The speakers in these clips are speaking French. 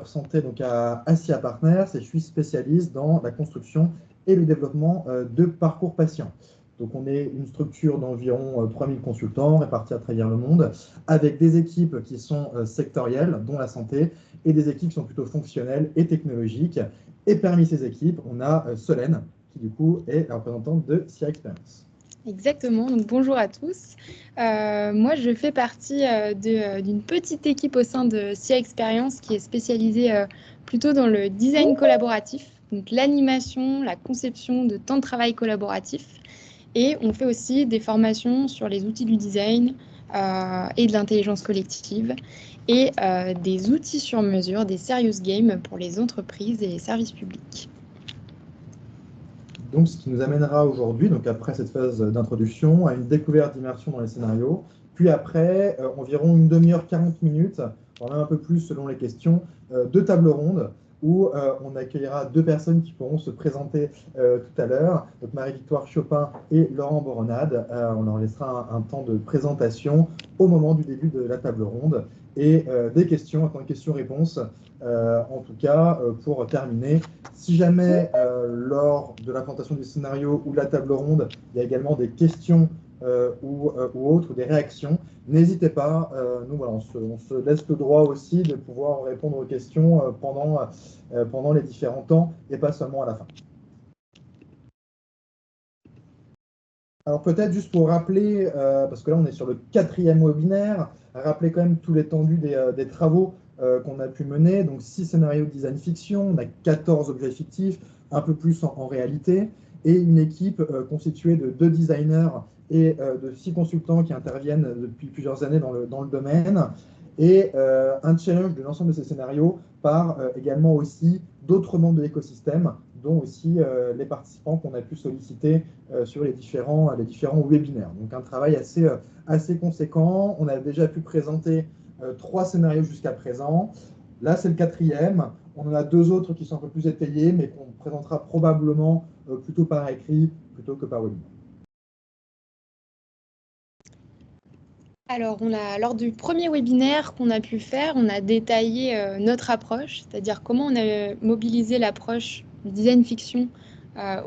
santé donc à Assia Partners et je suis spécialiste dans la construction et le développement de parcours patients. Donc on est une structure d'environ 3000 consultants répartis à travers le monde avec des équipes qui sont sectorielles, dont la santé, et des équipes qui sont plutôt fonctionnelles et technologiques. Et parmi ces équipes, on a Solène, qui du coup est la représentante de SIA Experience. Exactement, donc bonjour à tous. Moi, je fais partie d'une petite équipe au sein de SIA Experience qui est spécialisée plutôt dans le design collaboratif, donc l'animation, la conception de temps de travail collaboratif. Et on fait aussi des formations sur les outils du design et de l'intelligence collective et des outils sur mesure, des serious games pour les entreprises et les services publics. Donc, ce qui nous amènera aujourd'hui, donc après cette phase d'introduction, à une découverte d'immersion dans les scénarios, puis après environ une demi-heure, 40 minutes, voire même un peu plus selon les questions, de table ronde, où on accueillera deux personnes qui pourront se présenter tout à l'heure, donc Marie-Victoire Chopin et Laurent Boronade. On leur laissera un temps de présentation au moment du début de la table ronde, et des questions, un temps de questions-réponses, en tout cas pour terminer. Si jamais lors de la présentation du scénario ou de la table ronde, il y a également des questions ou autres, ou des réactions, n'hésitez pas, nous voilà, on se laisse le droit aussi de pouvoir répondre aux questions pendant les différents temps et pas seulement à la fin. Alors peut-être juste pour rappeler, parce que là on est sur le 4e webinaire, rappeler quand même tout l'étendue des travaux qu'on a pu mener. Donc 6 scénarios de design fiction, on a 14 objets fictifs, un peu plus en réalité, et une équipe constituée de 2 designers et de 6 consultants qui interviennent depuis plusieurs années dans le domaine, et un challenge de l'ensemble de ces scénarios par également aussi d'autres membres de l'écosystème, dont aussi les participants qu'on a pu solliciter sur les différents webinaires. Donc un travail assez conséquent. On a déjà pu présenter 3 scénarios jusqu'à présent. Là, c'est le 4e. On en a 2 autres qui sont un peu plus étayés, mais qu'on présentera probablement plutôt par écrit plutôt que par webinaire. Alors, lors du premier webinaire qu'on a pu faire, on a détaillé notre approche, c'est-à-dire comment on a mobilisé l'approche du design fiction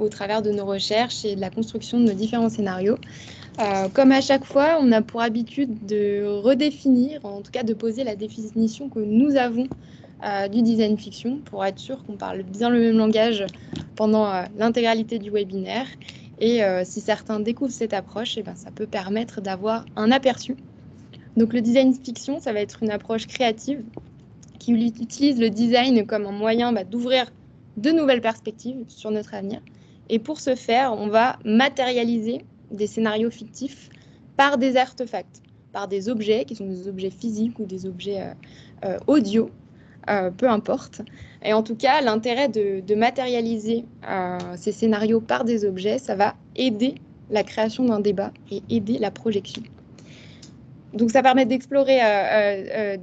au travers de nos recherches et de la construction de nos différents scénarios. Comme à chaque fois, on a pour habitude de redéfinir, en tout cas de poser la définition que nous avons du design fiction pour être sûr qu'on parle bien le même langage pendant l'intégralité du webinaire. Et si certains découvrent cette approche, ça peut permettre d'avoir un aperçu. Donc le design fiction, ça va être une approche créative qui utilise le design comme un moyen d'ouvrir de nouvelles perspectives sur notre avenir. Et pour ce faire, on va matérialiser des scénarios fictifs par des artefacts, par des objets qui sont des objets physiques ou des objets audio, peu importe. Et en tout cas, l'intérêt de matérialiser ces scénarios par des objets, ça va aider la création d'un débat et aider la projection. Donc ça permet d'explorer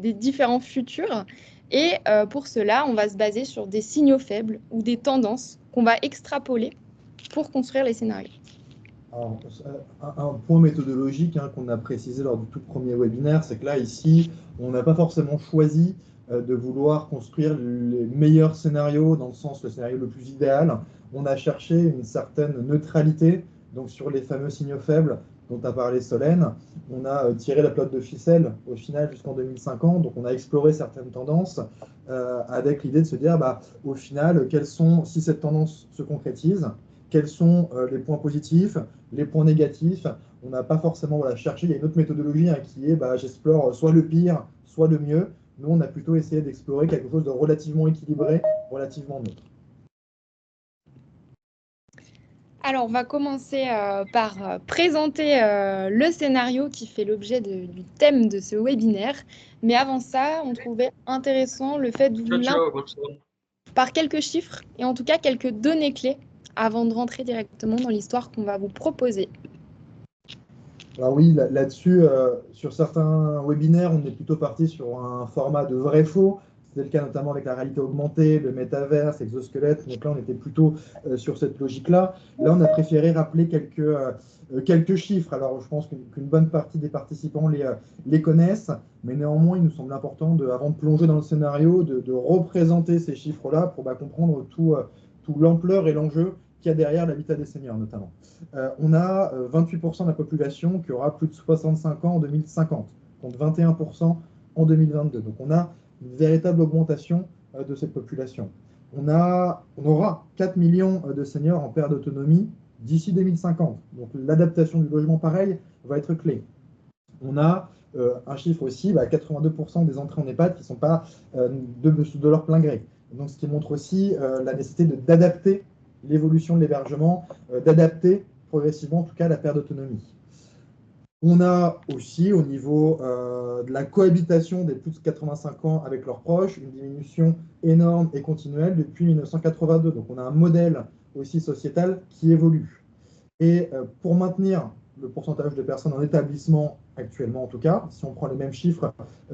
des différents futurs. Et pour cela, on va se baser sur des signaux faibles ou des tendances qu'on va extrapoler pour construire les scénarios. Alors, un point méthodologique qu'on a précisé lors du tout premier webinaire, c'est que là, ici, on n'a pas forcément choisi de vouloir construire les meilleurs scénarios, dans le sens le scénario le plus idéal. On a cherché une certaine neutralité, donc sur les fameux signaux faibles dont a parlé Solène. On a tiré la pelote de ficelle au final jusqu'en 2050, donc on a exploré certaines tendances avec l'idée de se dire, au final, quelles sont, si cette tendance se concrétise, quels sont les points positifs, les points négatifs. On n'a pas forcément cherché, il y a une autre méthodologie qui est j'explore soit le pire, soit le mieux. Nous, on a plutôt essayé d'explorer quelque chose de relativement équilibré, relativement neutre. Alors, on va commencer par présenter le scénario qui fait l'objet du thème de ce webinaire. Mais avant ça, on trouvait intéressant le fait de vous par quelques chiffres et en tout cas quelques données clés avant de rentrer directement dans l'histoire qu'on va vous proposer. Alors oui, là-dessus, sur certains webinaires, on est plutôt parti sur un format de vrai-faux, C'était le cas notamment avec la réalité augmentée, le métaverse, exosquelette. Donc là, on était plutôt sur cette logique-là. Là, on a préféré rappeler quelques chiffres. Alors, je pense qu'une bonne partie des participants les connaissent, mais néanmoins, il nous semble important, avant de plonger dans le scénario, de représenter ces chiffres-là pour comprendre tout l'ampleur et l'enjeu qu'il y a derrière l'habitat des seniors, notamment. On a 28% de la population qui aura plus de 65 ans en 2050, contre 21% en 2022. Donc, on a une véritable augmentation de cette population. On aura 4 millions de seniors en perte d'autonomie d'ici 2050. Donc l'adaptation du logement, pareil, va être clé. On a un chiffre aussi, 82% des entrées en EHPAD qui ne sont pas de leur plein gré. Donc ce qui montre aussi la nécessité d'adapter l'évolution de l'hébergement, d'adapter progressivement en tout cas la perte d'autonomie. On a aussi, au niveau de la cohabitation des plus de 85 ans avec leurs proches, une diminution énorme et continuelle depuis 1982. Donc on a un modèle aussi sociétal qui évolue. Et pour maintenir le pourcentage de personnes en établissement actuellement, en tout cas, si on prend les mêmes chiffres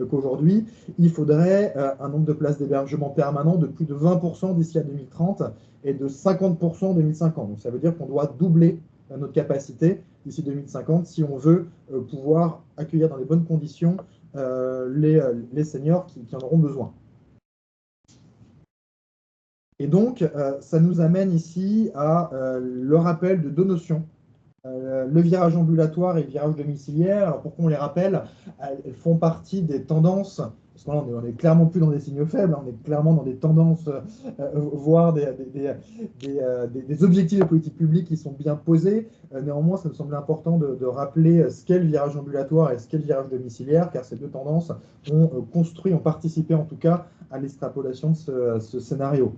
qu'aujourd'hui, il faudrait un nombre de places d'hébergement permanent de plus de 20% d'ici à 2030 et de 50% en 2050. Donc ça veut dire qu'on doit doubler notre capacité d'ici 2050 si on veut pouvoir accueillir dans les bonnes conditions les seniors qui en auront besoin. Et donc, ça nous amène ici à le rappel de deux notions. Le virage ambulatoire et le virage domiciliaire. Alors pourquoi on les rappelle? Elles font partie des tendances, parce que là on est clairement plus dans des signaux faibles, on est clairement dans des tendances, voire des objectifs de politique publique qui sont bien posés. Néanmoins, ça me semble important de rappeler ce qu'est le virage ambulatoire et ce qu'est le virage domiciliaire, car ces deux tendances ont participé en tout cas à l'extrapolation de ce scénario.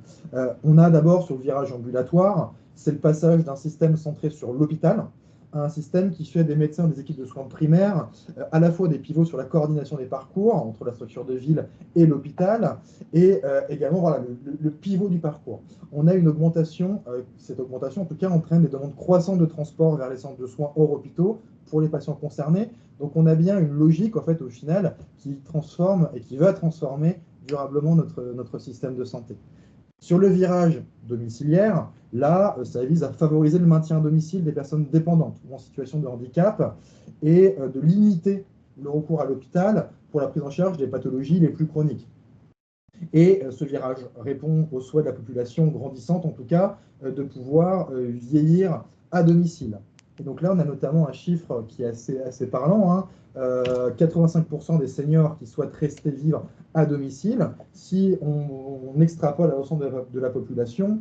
On a d'abord sur le virage ambulatoire, c'est le passage d'un système centré sur l'hôpital à un système qui fait des médecins, des équipes de soins primaires, à la fois des pivots sur la coordination des parcours entre la structure de ville et l'hôpital, et également voilà, le pivot du parcours. On a une augmentation, cette augmentation en tout cas entraîne des demandes croissantes de transport vers les centres de soins hors hôpitaux pour les patients concernés. Donc on a bien une logique en fait au final qui transforme et qui va transformer durablement notre système de santé. Sur le virage domiciliaire, là, ça vise à favoriser le maintien à domicile des personnes dépendantes ou en situation de handicap et de limiter le recours à l'hôpital pour la prise en charge des pathologies les plus chroniques. Et ce virage répond aux souhaits de la population grandissante, en tout cas, de pouvoir vieillir à domicile. Et donc là, on a notamment un chiffre qui est assez parlant, hein, 85% des seniors qui souhaitent rester vivre à domicile. Si on extrapole à l'ensemble de la population,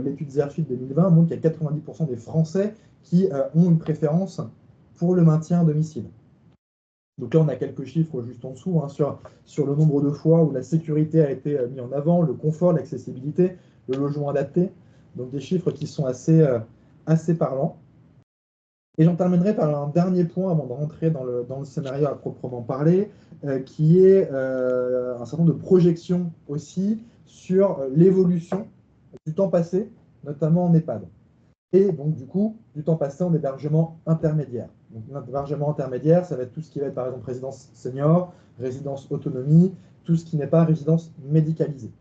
l'étude Zerfit 2020 montre qu'il y a 90% des Français qui ont une préférence pour le maintien à domicile. Donc là, on a quelques chiffres juste en dessous hein, sur le nombre de fois où la sécurité a été mise en avant, le confort, l'accessibilité, le logement adapté. Donc des chiffres qui sont assez parlants. Et j'en terminerai par un dernier point avant de rentrer dans le scénario à proprement parler, qui est un certain nombre de projections aussi sur l'évolution du temps passé, notamment en EHPAD. Et donc, du coup, du temps passé en hébergement intermédiaire. Donc, l'hébergement intermédiaire, ça va être tout ce qui va être, par exemple, résidence senior, résidence autonomie, tout ce qui n'est pas résidence médicalisée.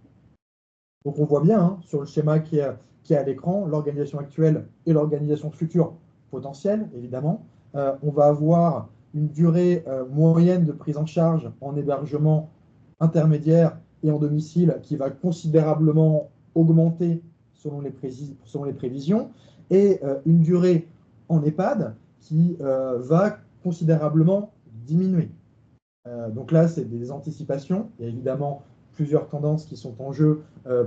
Donc, on voit bien hein, sur le schéma qui est à l'écran, l'organisation actuelle et l'organisation future potentielle, évidemment. On va avoir une durée moyenne de prise en charge en hébergement intermédiaire et en domicile qui va considérablement augmenter selon les prévisions, et une durée en EHPAD qui va considérablement diminuer. Donc là, c'est des anticipations. Il y a évidemment plusieurs tendances qui sont en jeu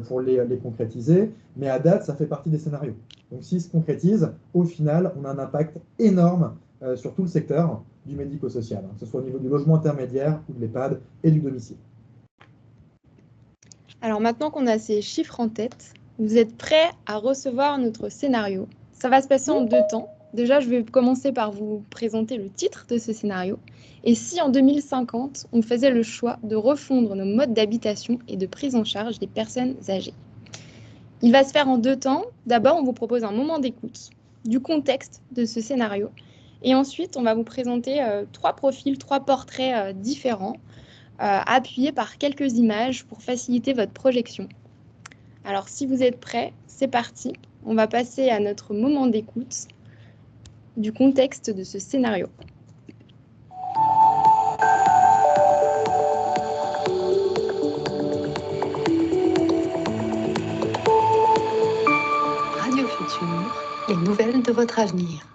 pour les concrétiser, mais à date, ça fait partie des scénarios. Donc s'ils se concrétisent, au final, on a un impact énorme sur tout le secteur du médico-social, hein, que ce soit au niveau du logement intermédiaire ou de l'EHPAD et du domicile. Alors maintenant qu'on a ces chiffres en tête, vous êtes prêts à recevoir notre scénario. Ça va se passer en deux temps. Déjà, je vais commencer par vous présenter le titre de ce scénario. Et si en 2050, on faisait le choix de refondre nos modes d'habitation et de prise en charge des personnes âgées? Il va se faire en deux temps. D'abord, on vous propose un moment d'écoute du contexte de ce scénario. Et ensuite, on va vous présenter trois profils, trois portraits différents appuyé par quelques images pour faciliter votre projection. Alors, si vous êtes prêts, c'est parti. On va passer à notre moment d'écoute du contexte de ce scénario. Radio Futur, les nouvelles de votre avenir.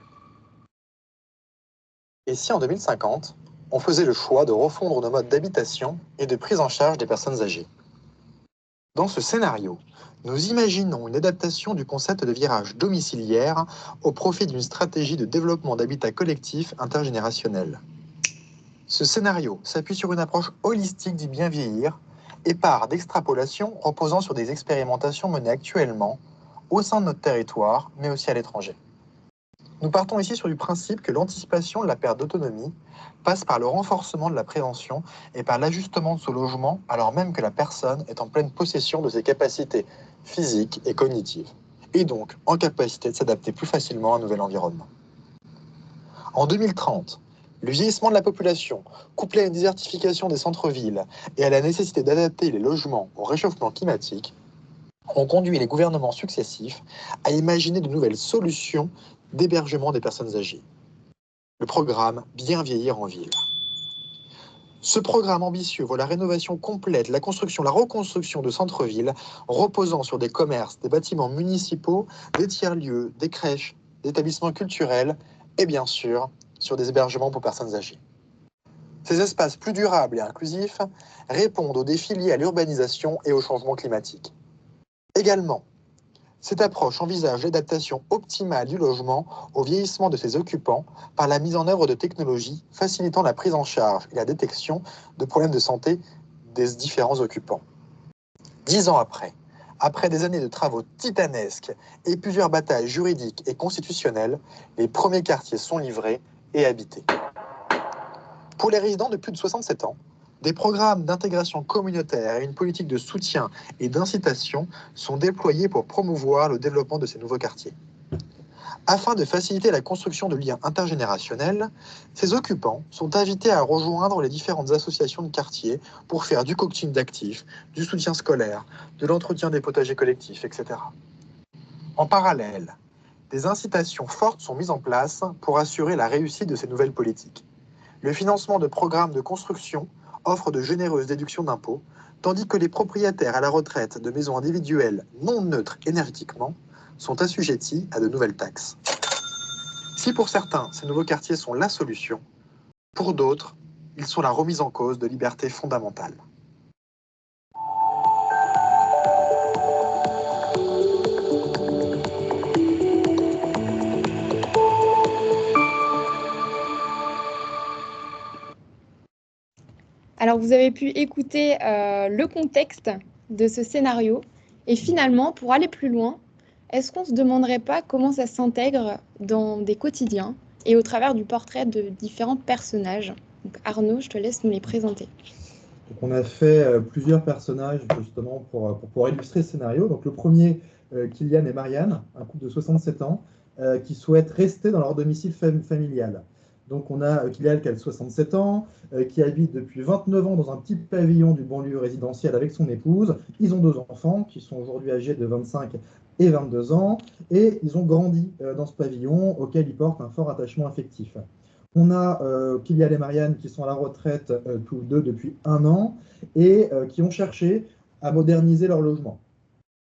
Et si en 2050, on faisait le choix de refondre nos modes d'habitation et de prise en charge des personnes âgées? Dans ce scénario, nous imaginons une adaptation du concept de virage domiciliaire au profit d'une stratégie de développement d'habitat collectif intergénérationnel. Ce scénario s'appuie sur une approche holistique du bien vieillir et part d'extrapolations reposant sur des expérimentations menées actuellement au sein de notre territoire, mais aussi à l'étranger. Nous partons ici sur du principe que l'anticipation de la perte d'autonomie passe par le renforcement de la prévention et par l'ajustement de ce logement alors même que la personne est en pleine possession de ses capacités physiques et cognitives, et donc en capacité de s'adapter plus facilement à un nouvel environnement. En 2030, le vieillissement de la population, couplé à une désertification des centres-villes et à la nécessité d'adapter les logements au réchauffement climatique, ont conduit les gouvernements successifs à imaginer de nouvelles solutions d'hébergement des personnes âgées. Le programme Bien vieillir en ville. Ce programme ambitieux voit la rénovation complète, la construction, la reconstruction de centres-villes reposant sur des commerces, des bâtiments municipaux, des tiers-lieux, des crèches, des établissements culturels et bien sûr sur des hébergements pour personnes âgées. Ces espaces plus durables et inclusifs répondent aux défis liés à l'urbanisation et au changement climatique. Également, cette approche envisage l'adaptation optimale du logement au vieillissement de ses occupants par la mise en œuvre de technologies facilitant la prise en charge et la détection de problèmes de santé des différents occupants. 10 ans après des années de travaux titanesques et plusieurs batailles juridiques et constitutionnelles, les premiers quartiers sont livrés et habités. Pour les résidents de plus de 67 ans, des programmes d'intégration communautaire et une politique de soutien et d'incitation sont déployés pour promouvoir le développement de ces nouveaux quartiers. Afin de faciliter la construction de liens intergénérationnels, ces occupants sont invités à rejoindre les différentes associations de quartier pour faire du coaching d'actifs, du soutien scolaire, de l'entretien des potagers collectifs, etc. En parallèle, des incitations fortes sont mises en place pour assurer la réussite de ces nouvelles politiques. Le financement de programmes de construction offre de généreuses déductions d'impôts, tandis que les propriétaires à la retraite de maisons individuelles non neutres énergétiquement sont assujettis à de nouvelles taxes. Si pour certains, ces nouveaux quartiers sont la solution, pour d'autres, ils sont la remise en cause de libertés fondamentales. Alors, vous avez pu écouter le contexte de ce scénario. Et finalement, pour aller plus loin, est-ce qu'on ne se demanderait pas comment ça s'intègre dans des quotidiens et au travers du portrait de différents personnages? Donc, Arnaud, je te laisse nous les présenter. Donc, on a fait plusieurs personnages justement pour pouvoir illustrer ce scénario. Donc, le premier, Kylian et Marianne, un couple de 67 ans, qui souhaitent rester dans leur domicile familial. Donc, on a Kylian qui a 67 ans, qui habite depuis 29 ans dans un petit pavillon du banlieue résidentiel avec son épouse. Ils ont 2 enfants qui sont aujourd'hui âgés de 25 et 22 ans, et ils ont grandi dans ce pavillon auquel ils portent un fort attachement affectif. On a Kylian et Marianne qui sont à la retraite tous deux depuis 1 an et qui ont cherché à moderniser leur logement.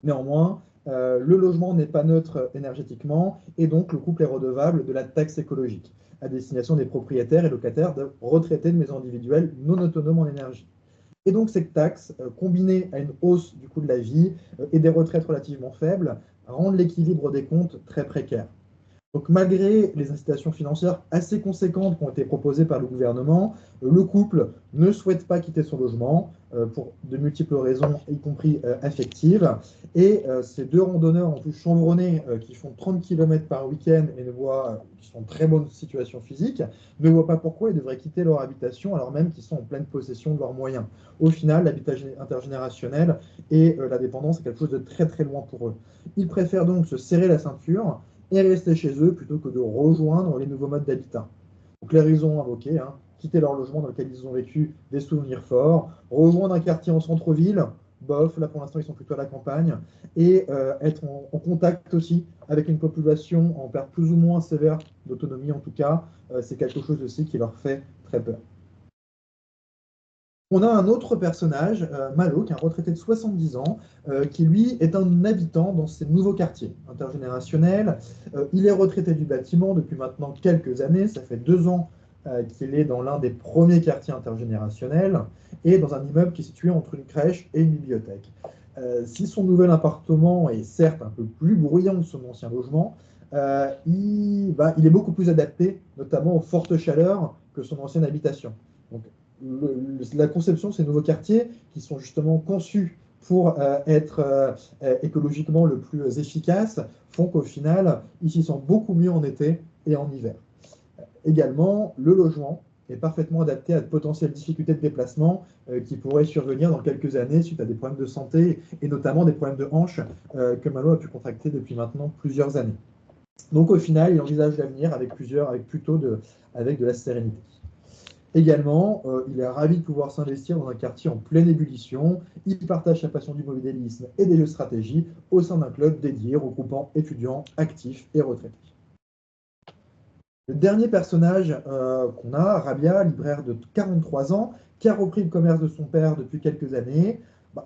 Néanmoins, le logement n'est pas neutre énergétiquement et donc le couple est redevable de la taxe écologique à destination des propriétaires et locataires de retraités de maisons individuelles non autonomes en énergie. Et donc cette taxe, combinée à une hausse du coût de la vie et des retraites relativement faibles, rend l'équilibre des comptes très précaire. Donc malgré les incitations financières assez conséquentes qui ont été proposées par le gouvernement, le couple ne souhaite pas quitter son logement pour de multiples raisons, y compris affectives. Et ces 2 randonneurs en plus chevronnés qui font 30 km par week-end et qui sont en très bonne situation physique, ne voient pas pourquoi ils devraient quitter leur habitation alors même qu'ils sont en pleine possession de leurs moyens. Au final, l'habitat intergénérationnel et la dépendance est quelque chose de très très loin pour eux. Ils préfèrent donc se serrer la ceinture et rester chez eux plutôt que de rejoindre les nouveaux modes d'habitat. Donc les raisons invoquées, quitter leur logement dans lequel ils ont vécu des souvenirs forts, rejoindre un quartier en centre-ville, bof, là pour l'instant ils sont plutôt à la campagne, et être en contact aussi avec une population en perte plus ou moins sévère d'autonomie en tout cas, c'est quelque chose aussi qui leur fait très peur. On a un autre personnage, Malo, qui est un retraité de 70 ans, qui lui est un habitant dans ces nouveaux quartiers intergénérationnels. Il est retraité du bâtiment depuis maintenant quelques années, ça fait 2 ans qu'il est dans l'un des premiers quartiers intergénérationnels et dans un immeuble qui est situé entre une crèche et une bibliothèque. Si son nouvel appartement est certes un peu plus bruyant que son ancien logement, il est beaucoup plus adapté, notamment aux fortes chaleurs, que son ancienne habitation. Donc, la conception de ces nouveaux quartiers, qui sont justement conçus pour être écologiquement le plus efficace, font qu'au final, ils s'y sentent beaucoup mieux en été et en hiver. Également, le logement est parfaitement adapté à de potentielles difficultés de déplacement qui pourraient survenir dans quelques années suite à des problèmes de santé et notamment des problèmes de hanche que Malo a pu contracter depuis maintenant plusieurs années. Donc au final, il envisage l'avenir avec de la sérénité. Également, il est ravi de pouvoir s'investir dans un quartier en pleine ébullition. Il partage sa passion du modélisme et des jeux de stratégie au sein d'un club dédié regroupant étudiants, actifs et retraités. Le dernier personnage qu'on a, Rabia, libraire de 43 ans, qui a repris le commerce de son père depuis quelques années.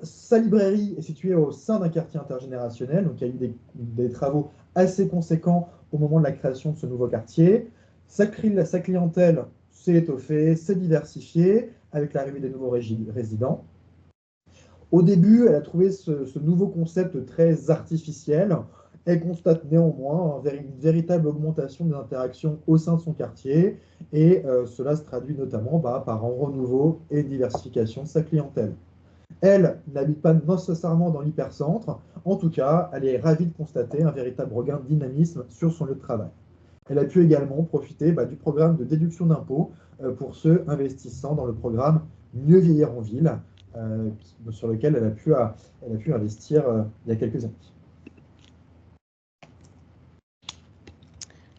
Sa librairie est située au sein d'un quartier intergénérationnel, donc il y a eu des travaux assez conséquents au moment de la création de ce nouveau quartier. Sa clientèle s'est étoffée, s'est diversifiée avec l'arrivée des nouveaux résidents. Au début, elle a trouvé ce nouveau concept très artificiel. Elle constate néanmoins une véritable augmentation des interactions au sein de son quartier et cela se traduit notamment par un renouveau et une diversification de sa clientèle. Elle n'habite pas nécessairement dans l'hypercentre, en tout cas, elle est ravie de constater un véritable regain de dynamisme sur son lieu de travail. Elle a pu également profiter du programme de déduction d'impôts pour ceux investissant dans le programme Mieux vieillir en ville, sur lequel elle a pu investir il y a quelques années.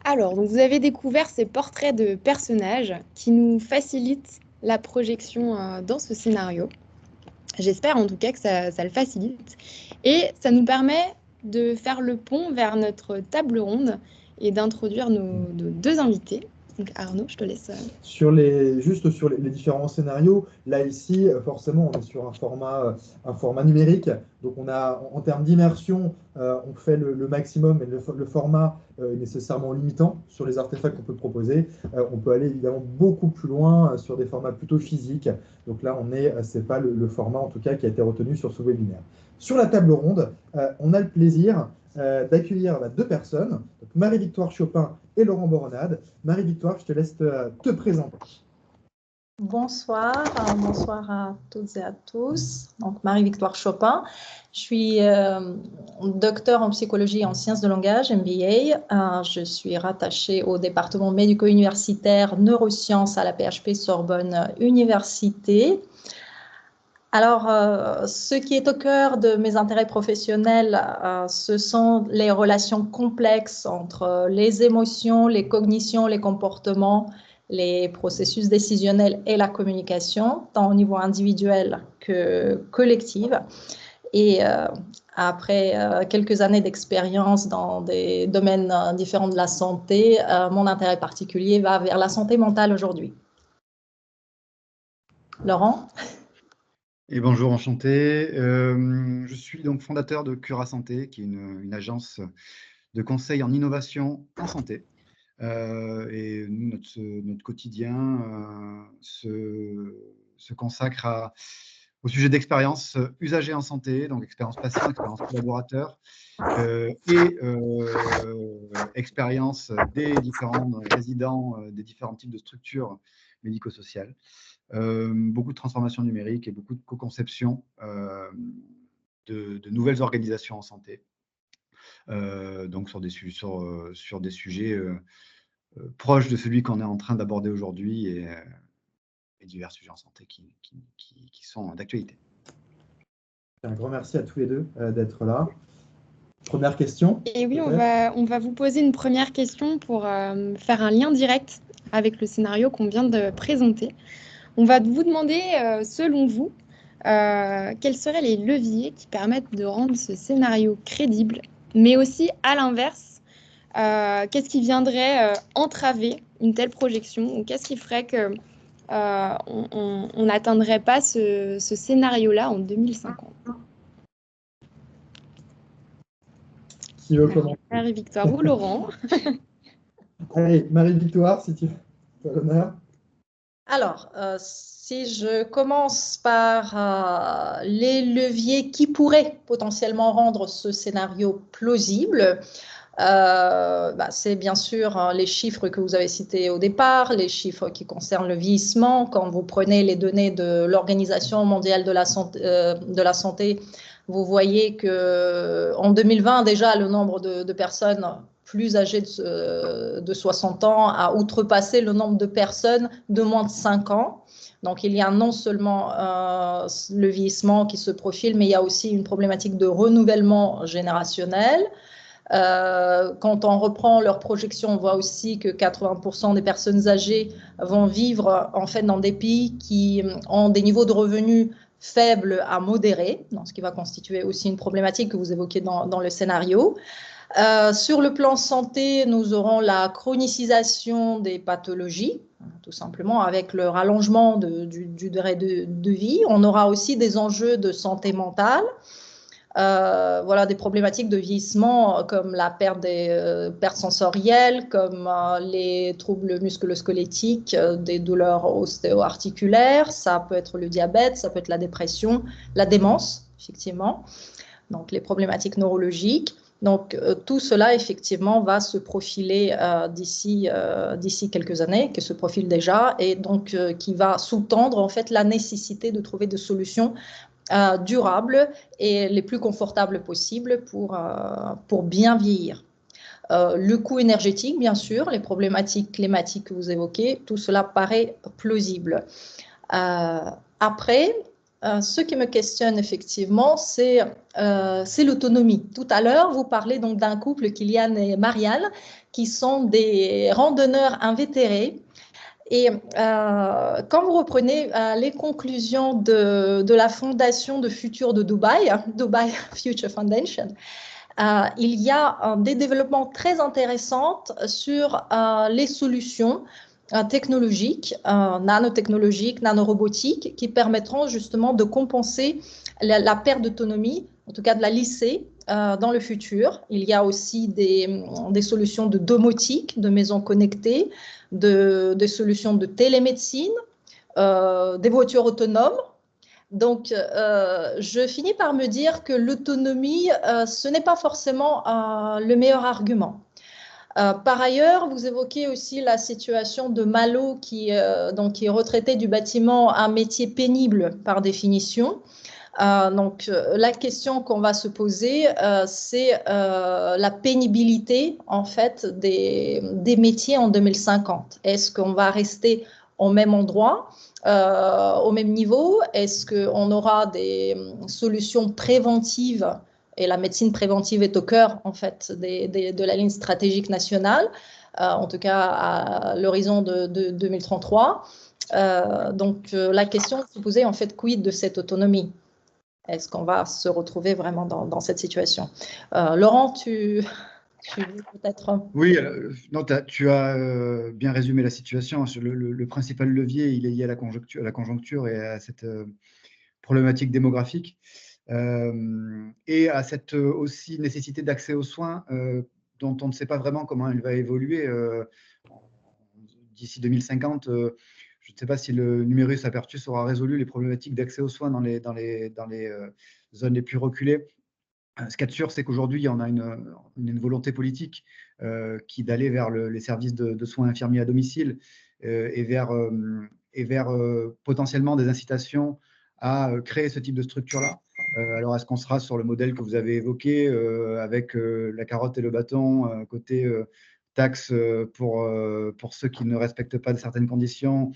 Alors, donc vous avez découvert ces portraits de personnages qui nous facilitent la projection dans ce scénario. J'espère en tout cas que ça le facilite. Et ça nous permet de faire le pont vers notre table ronde et d'introduire nos 2 invités. Donc Arnaud, je te laisse. Juste sur les différents scénarios, là ici, forcément, on est sur un format numérique. Donc on a, en termes d'immersion, on fait le maximum, mais le format est nécessairement limitant sur les artefacts qu'on peut proposer. On peut aller évidemment beaucoup plus loin sur des formats plutôt physiques. Donc là, c'est pas le format en tout cas qui a été retenu sur ce webinaire. Sur la table ronde, on a le plaisir d'accueillir 2 personnes, Marie-Victoire Chopin et Laurent Boronade. Marie-Victoire, je te laisse te présenter. Bonsoir à toutes et à tous. Donc Marie-Victoire Chopin, je suis docteur en psychologie et en sciences de langage, MBA. Je suis rattachée au département médico-universitaire neurosciences à la PHP Sorbonne Université. Alors, ce qui est au cœur de mes intérêts professionnels, ce sont les relations complexes entre les émotions, les cognitions, les comportements, les processus décisionnels et la communication, tant au niveau individuel que collectif. Et après quelques années d'expérience dans des domaines différents de la santé, mon intérêt particulier va vers la santé mentale aujourd'hui. Laurent ? Et bonjour, enchanté. Je suis donc fondateur de Cura Santé, qui est une agence de conseil en innovation en santé. Et nous, notre quotidien se consacre au sujet d'expérience usagée en santé, donc expérience patient, expérience collaborateur et expérience des différents résidents des différents types de structures médico-sociales. Beaucoup de transformation numérique et beaucoup de co-conception de nouvelles organisations en santé. Donc sur des sujets proches de celui qu'on est en train d'aborder aujourd'hui et divers sujets en santé qui sont d'actualité. Un grand merci à tous les deux d'être là. Première question. Et oui, on va vous poser une première question pour faire un lien direct avec le scénario qu'on vient de présenter. On va vous demander, selon vous, quels seraient les leviers qui permettent de rendre ce scénario crédible, mais aussi à l'inverse, qu'est-ce qui viendrait entraver une telle projection, ou qu'est-ce qui ferait que on n'atteindrait pas ce scénario-là en 2050. Qui veut commencer? Marie-Victoire ou Laurent? Allez, Marie-Victoire, si tu as l'honneur. Alors, si je commence par les leviers qui pourraient potentiellement rendre ce scénario plausible, c'est bien sûr les chiffres que vous avez cités au départ, les chiffres qui concernent le vieillissement. Quand vous prenez les données de l'Organisation mondiale de la santé, vous voyez qu'en 2020, déjà, le nombre de personnes plus âgées de 60 ans a outrepassé le nombre de personnes de moins de 5 ans. Donc, il y a non seulement le vieillissement qui se profile, mais il y a aussi une problématique de renouvellement générationnel. Quand on reprend leurs projections, on voit aussi que 80% des personnes âgées vont vivre en fait dans des pays qui ont des niveaux de revenus faibles à modérés, donc ce qui va constituer aussi une problématique que vous évoquez dans le scénario. Sur le plan santé, nous aurons la chronicisation des pathologies, tout simplement avec le rallongement du durée de vie. On aura aussi des enjeux de santé mentale. Voilà, des problématiques de vieillissement comme la perte des pertes sensorielles, comme les troubles musculo-squelettiques, des douleurs ostéo-articulaires, ça peut être le diabète, ça peut être la dépression, la démence, effectivement, donc les problématiques neurologiques. Donc, tout cela, effectivement, va se profiler d'ici quelques années, qui se profile déjà, et donc qui va sous-tendre, en fait, la nécessité de trouver des solutions durables et les plus confortables possibles pour bien vieillir. Le coût énergétique, bien sûr, les problématiques climatiques que vous évoquez, tout cela paraît plausible. Après, ce qui me questionne effectivement, c'est l'autonomie. Tout à l'heure, vous parlez donc d'un couple, Kylian et Marianne, qui sont des randonneurs invétérés. Et quand vous reprenez les conclusions de la fondation de futur de Dubaï, Dubai Future Foundation, il y a des développements très intéressants sur les solutions technologiques, nanotechnologiques, nanorobotiques, qui permettront justement de compenser la perte d'autonomie, en tout cas de la lisser dans le futur. Il y a aussi des solutions de domotique, de maisons connectées, des solutions de télémédecine, des voitures autonomes. Donc, je finis par me dire que l'autonomie, ce n'est pas forcément le meilleur argument. Par ailleurs, vous évoquez aussi la situation de Malo qui est retraité du bâtiment, un métier pénible par définition. Donc, la question qu'on va se poser, c'est la pénibilité en fait des métiers en 2050. Est-ce qu'on va rester au même endroit, au même niveau? Est-ce qu'on aura des solutions préventives? Et la médecine préventive est au cœur en fait de la ligne stratégique nationale, en tout cas à l'horizon de 2033. Donc, la question se posait en fait, quid de cette autonomie? Est-ce qu'on va se retrouver vraiment dans cette situation? Laurent, tu peut-être… Oui, non, tu as bien résumé la situation. Le principal levier, il est lié à la conjoncture et à cette problématique démographique et à cette aussi nécessité d'accès aux soins dont on ne sait pas vraiment comment elle va évoluer d'ici 2050. Je ne sais pas si le numerus apertus aura résolu les problématiques d'accès aux soins dans les zones les plus reculées. Ce qu'il y a de sûr, c'est qu'aujourd'hui, on a une volonté politique qui d'aller vers les services de soins infirmiers à domicile et vers potentiellement des incitations à créer ce type de structure-là. Alors, est-ce qu'on sera sur le modèle que vous avez évoqué avec la carotte et le bâton, côté taxes pour ceux qui ne respectent pas de certaines conditions?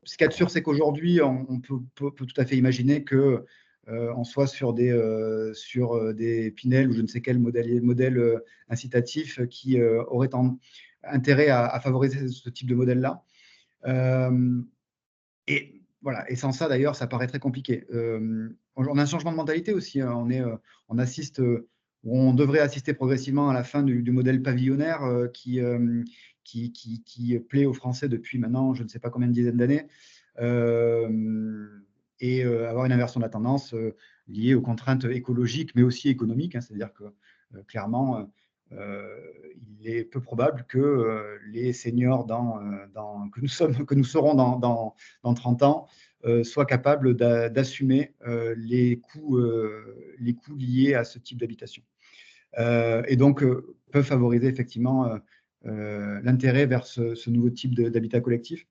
Ce qu'il y a de sûr, c'est qu'aujourd'hui, on peut tout à fait imaginer que on soit sur des Pinel ou je ne sais quel modèle incitatif qui aurait intérêt à favoriser ce type de modèle-là. Et voilà, et sans ça, d'ailleurs, ça paraît très compliqué. On a un changement de mentalité aussi. Hein. On assiste, on devrait assister progressivement à la fin du modèle pavillonnaire qui plaît aux Français depuis maintenant, je ne sais pas combien de dizaines d'années, et avoir une inversion de la tendance liée aux contraintes écologiques, mais aussi économiques. Hein. C'est-à-dire que clairement, il est peu probable que les seniors que nous serons dans 30 ans soient capables d'assumer les coûts liés à ce type d'habitation. Et donc, peuvent favoriser effectivement l'intérêt vers ce nouveau type d'habitat collectif.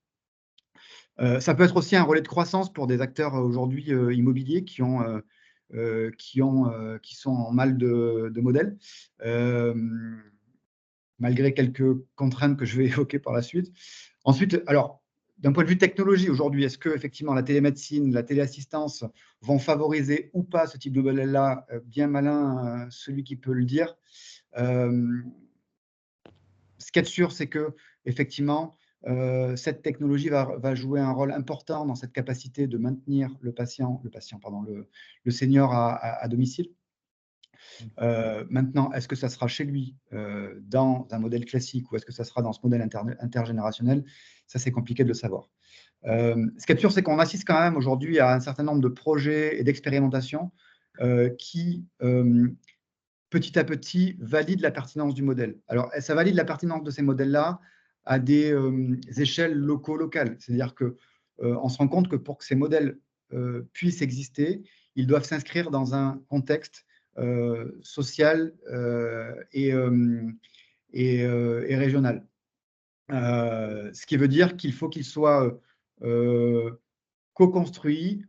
Ça peut être aussi un relais de croissance pour des acteurs aujourd'hui immobiliers qui sont en mal de modèle, malgré quelques contraintes que je vais évoquer par la suite. Ensuite, alors, d'un point de vue technologie, aujourd'hui, est-ce que effectivement la télémédecine, la téléassistance vont favoriser ou pas ce type de modèle-là? Bien malin, celui qui peut le dire. Ce qui est sûr, c'est que effectivement, cette technologie va jouer un rôle important dans cette capacité de maintenir le senior à domicile. Maintenant, est-ce que ça sera chez lui dans un modèle classique ou est-ce que ça sera dans ce modèle intergénérationnel? Ça, c'est compliqué de le savoir. Ce qui est sûr, c'est qu'on assiste quand même aujourd'hui à un certain nombre de projets et d'expérimentations qui, petit à petit, valident la pertinence du modèle. Alors, ça valide la pertinence de ces modèles-là à des échelles locales. C'est-à-dire qu'on se rend compte que pour que ces modèles puissent exister, ils doivent s'inscrire dans un contexte social et régional. Ce qui veut dire qu'il faut qu'ils soient co-construits,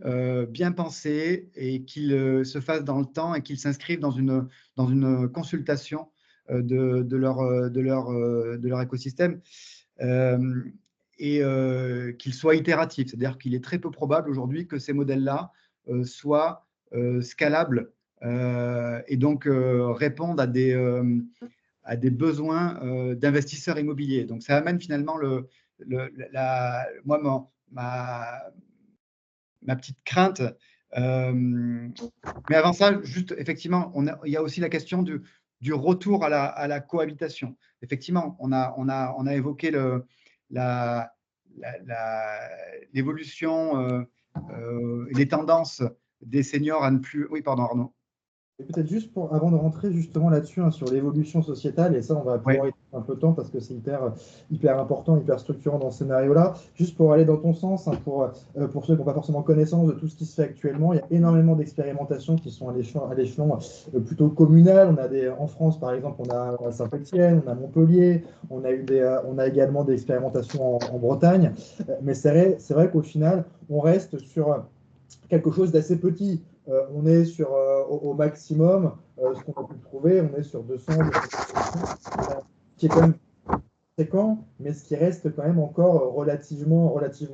bien pensés et qu'ils se fassent dans le temps et qu'ils s'inscrivent dans une consultation de leur écosystème et qu'ils soient itératifs. C'est-à-dire qu'il est très peu probable aujourd'hui que ces modèles-là soient scalables et donc répondent à des besoins d'investisseurs immobiliers. Donc, ça amène finalement ma petite crainte. Mais avant ça, juste effectivement, il y a aussi la question du retour à la cohabitation. Effectivement, on a évoqué l'évolution et les tendances des seniors à ne plus… Oui, pardon, Arnaud. Et peut-être juste avant de rentrer justement là-dessus, hein, sur l'évolution sociétale, et ça on va pouvoir y passer un peu de temps parce que c'est hyper important, hyper structurant dans ce scénario-là. Juste pour aller dans ton sens, hein, pour ceux qui n'ont pas forcément connaissance de tout ce qui se fait actuellement, il y a énormément d'expérimentations qui sont à l'échelon plutôt communal. En France par exemple, on a Saint-Étienne, on a Montpellier, on a également des expérimentations en Bretagne. Mais c'est vrai qu'au final, on reste sur quelque chose d'assez petit. On est sur, au maximum, ce qu'on a pu trouver, on est sur 200, qui est quand même conséquent, mais ce qui reste quand même encore relativement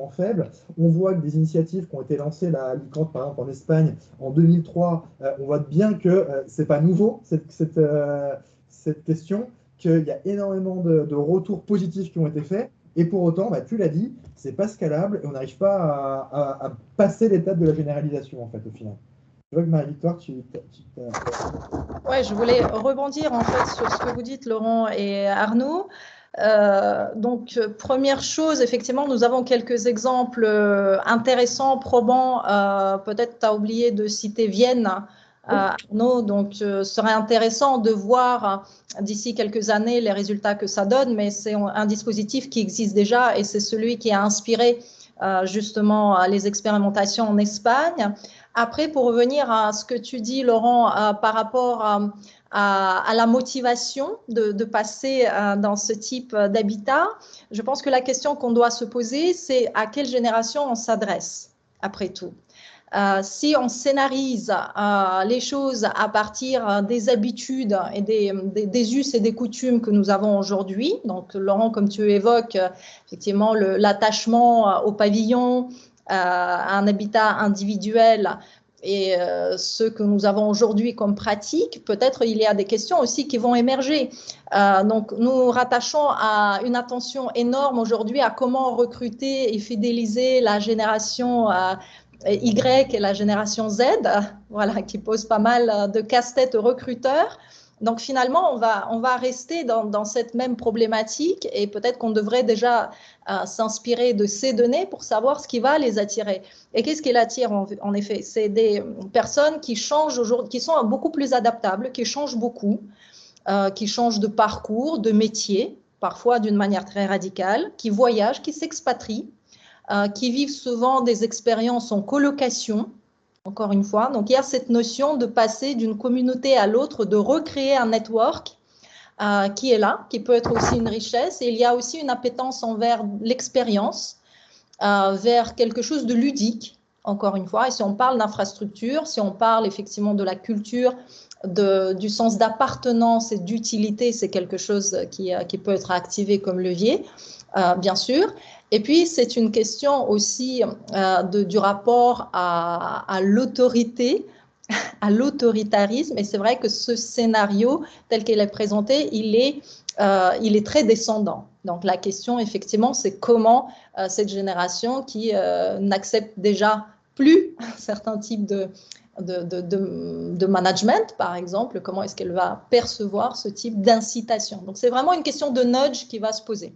faible. On voit que des initiatives qui ont été lancées là, à Alicante, par exemple en Espagne, en 2003, on voit bien que ce n'est pas nouveau, cette question, qu'il y a énormément de retours positifs qui ont été faits. Et pour autant, tu l'as dit, ce n'est pas scalable et on n'arrive pas à passer l'étape de la généralisation, en fait, au final. Je vois que Marie-Victoire, Ouais, je voulais rebondir en fait sur ce que vous dites, Laurent et Arnaud. Donc, première chose, effectivement, nous avons quelques exemples intéressants, probants. Peut-être tu as oublié de citer Vienne, Arnaud. Donc, ce serait intéressant de voir d'ici quelques années les résultats que ça donne, mais c'est un dispositif qui existe déjà et c'est celui qui a inspiré justement les expérimentations en Espagne. Après, pour revenir à ce que tu dis, Laurent, par rapport à la motivation de passer dans ce type d'habitat, je pense que la question qu'on doit se poser, c'est à quelle génération on s'adresse, après tout. Si on scénarise les choses à partir des habitudes et des us et des coutumes que nous avons aujourd'hui, donc Laurent, comme tu évoques, effectivement, l'attachement au pavillon, un habitat individuel et ce que nous avons aujourd'hui comme pratique, peut-être il y a des questions aussi qui vont émerger. Donc, nous rattachons à une attention énorme aujourd'hui à comment recruter et fidéliser la génération Y et la génération Z, voilà, qui pose pas mal de casse-tête aux recruteurs. Donc finalement, on va rester dans cette même problématique et peut-être qu'on devrait déjà s'inspirer de ces données pour savoir ce qui va les attirer. Et qu'est-ce qui l'attire en effet? C'est des personnes qui changent aujourd'hui, qui sont beaucoup plus adaptables, qui changent beaucoup, qui changent de parcours, de métier, parfois d'une manière très radicale, qui voyagent, qui s'expatrient, qui vivent souvent des expériences en colocation. Encore une fois, donc il y a cette notion de passer d'une communauté à l'autre, de recréer un network qui est là, qui peut être aussi une richesse. Et il y a aussi une appétence envers l'expérience, vers quelque chose de ludique, encore une fois. Et si on parle d'infrastructure, si on parle effectivement de la culture, du sens d'appartenance et d'utilité, c'est quelque chose qui peut être activé comme levier, bien sûr. Et puis, c'est une question aussi du rapport à l'autorité, à l'autoritarisme. Et c'est vrai que ce scénario, tel qu'il est présenté, il est très descendant. Donc, la question, effectivement, c'est comment cette génération qui n'accepte déjà plus certains types de management, par exemple, comment est-ce qu'elle va percevoir ce type d'incitation. Donc, c'est vraiment une question de nudge qui va se poser.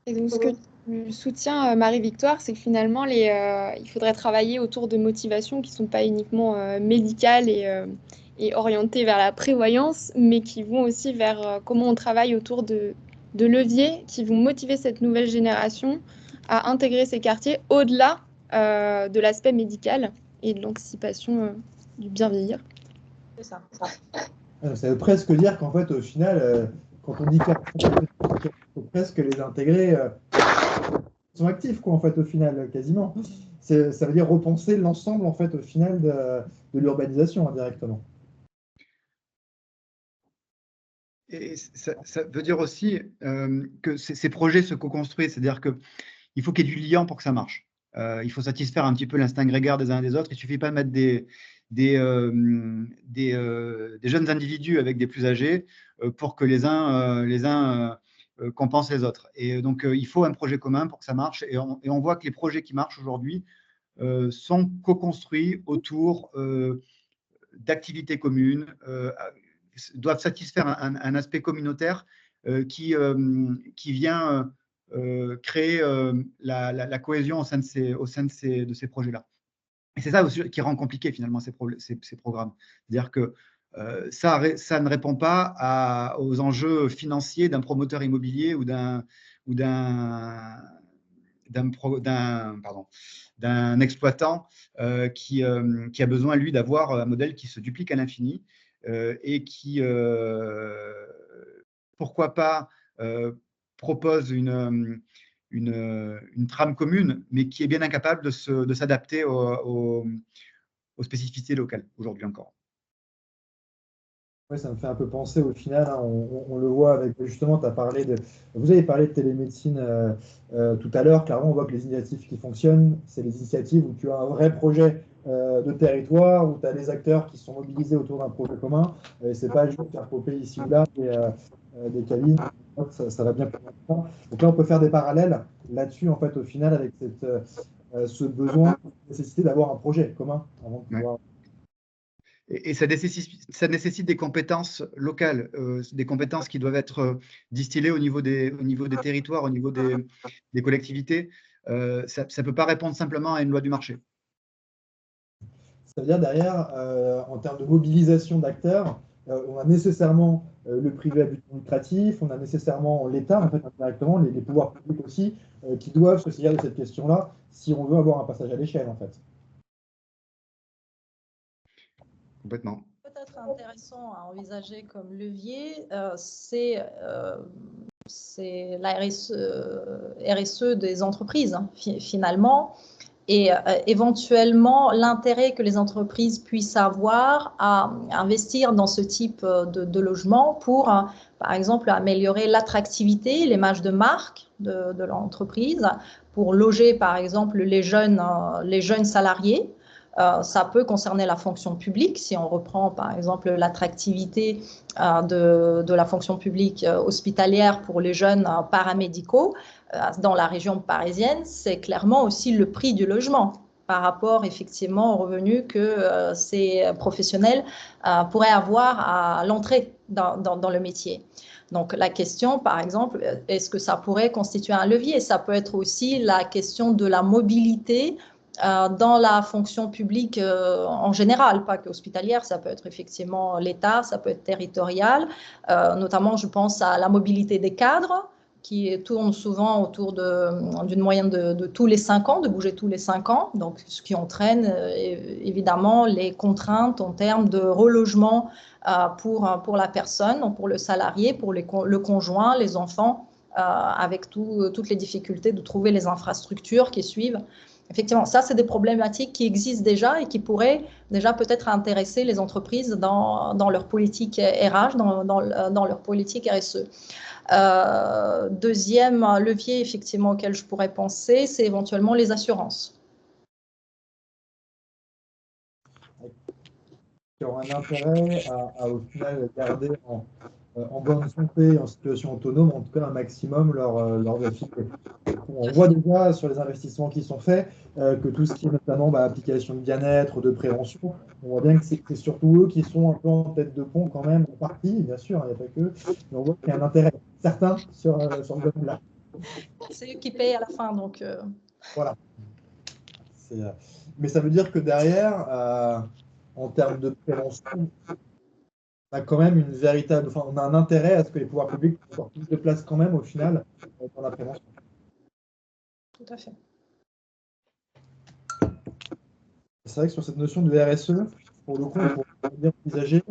Et donc, ce que tu soutiens, Marie-Victoire, c'est que finalement, il faudrait travailler autour de motivations qui ne sont pas uniquement médicales et orientées vers la prévoyance, mais qui vont aussi vers comment on travaille autour de leviers qui vont motiver cette nouvelle génération à intégrer ces quartiers au-delà de l'aspect médical et de l'anticipation du bien vieillir. C'est ça. Ça veut presque dire qu'en fait, au final, quand on dit qu'il faut presque les intégrer, ils sont actifs, quoi, en fait, au final, quasiment. Ça veut dire repenser l'ensemble, en fait, au final, de l'urbanisation, indirectement. Et ça veut dire aussi que ces projets se co-construisent, c'est-à-dire qu'il faut qu'il y ait du liant pour que ça marche. Il faut satisfaire un petit peu l'instinct grégaire des uns et des autres. Il ne suffit pas de mettre des jeunes individus avec des plus âgés pour que les uns compensent les autres. Et donc, il faut un projet commun pour que ça marche. Et on voit que les projets qui marchent aujourd'hui sont co-construits autour d'activités communes, doivent satisfaire un aspect communautaire qui vient créer la cohésion au sein de ces projets-là. Et c'est ça aussi qui rend compliqué finalement ces programmes. C'est-à-dire que ça ne répond pas aux enjeux financiers d'un promoteur immobilier ou d'un exploitant qui a besoin, lui, d'avoir un modèle qui se duplique à l'infini et qui, pourquoi pas, propose une trame commune, mais qui est bien incapable de s'adapter aux spécificités locales, aujourd'hui encore. Ouais, ça me fait un peu penser au final, hein, on le voit avec, justement, vous avez parlé de télémédecine tout à l'heure. Clairement, on voit que les initiatives qui fonctionnent, c'est les initiatives où tu as un vrai projet de territoire, où tu as les acteurs qui sont mobilisés autour d'un projet commun. Et c'est pas juste faire popper ici ou là des cabines. Ça va bien plus longtemps. Donc là, on peut faire des parallèles là-dessus, en fait, au final, avec ce besoin, cette nécessité d'avoir un projet commun avant de pouvoir. Et ça nécessite des compétences locales, des compétences qui doivent être distillées au niveau des territoires, au niveau des collectivités. Ça ne peut pas répondre simplement à une loi du marché. Ça veut dire derrière, en termes de mobilisation d'acteurs, on a nécessairement le privé à but lucratif, on a nécessairement l'État, en fait, indirectement, les pouvoirs publics aussi, qui doivent se saisir de cette question-là si on veut avoir un passage à l'échelle, en fait. Complètement. Peut-être intéressant à envisager comme levier, c'est la RSE des entreprises, hein, finalement, et éventuellement l'intérêt que les entreprises puissent avoir à investir dans ce type de logement pour, par exemple, améliorer l'attractivité, l'image de marque de l'entreprise, pour loger, par exemple, les jeunes salariés, Ça peut concerner la fonction publique, si on reprend par exemple l'attractivité de la fonction publique hospitalière pour les jeunes paramédicaux dans la région parisienne, c'est clairement aussi le prix du logement par rapport effectivement aux revenus que ces professionnels pourraient avoir à l'entrée dans le métier. Donc la question, par exemple, est-ce que ça pourrait constituer un levier? Ça peut être aussi la question de la mobilité dans la fonction publique en général, pas que hospitalière, ça peut être effectivement l'État, ça peut être territorial, notamment je pense à la mobilité des cadres, qui tourne souvent autour d'une moyenne de tous les 5 ans, de bouger tous les 5 ans, donc ce qui entraîne évidemment les contraintes en termes de relogement pour la personne, donc pour le salarié, pour le conjoint, les enfants, avec toutes les difficultés de trouver les infrastructures qui suivent. Effectivement, ça, c'est des problématiques qui existent déjà et qui pourraient déjà peut-être intéresser les entreprises dans leur politique RH, dans leur politique RSE. Deuxième levier, effectivement, auquel je pourrais penser, c'est éventuellement les assurances. Qui ont un intérêt à au final garder en bonne santé, en situation autonome, en tout cas un maximum leur activité. On voit déjà sur les investissements qui sont faits que tout ce qui est notamment application de bien-être, de prévention, on voit bien que c'est surtout eux qui sont un peu en tête de pont quand même, en partie, bien sûr, il n'y a pas que, mais on voit qu'il y a un intérêt certain sur le domaine-là. C'est eux qui payent à la fin, donc… Voilà. Mais ça veut dire que derrière, en termes de prévention, on a quand même on a un intérêt à ce que les pouvoirs publics aient encore plus de place quand même au final dans la prévention. Tout à fait. C'est vrai que sur cette notion de RSE, pour le coup, on pourrait bien envisager,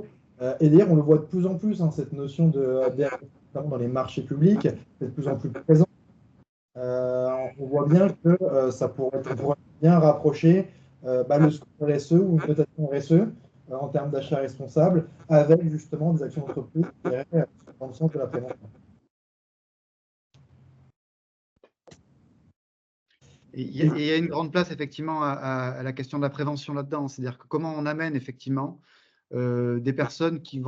et d'ailleurs on le voit de plus en plus, cette notion de RSE, notamment dans les marchés publics, c'est de plus en plus présent. On voit bien que on pourrait bien rapprocher le score RSE ou une notation RSE en termes d'achat responsable avec justement des actions d'entreprise qui iraient dans le sens de la prévention. Il y a une grande place effectivement à la question de la prévention là-dedans, c'est-à-dire que comment on amène effectivement des personnes qui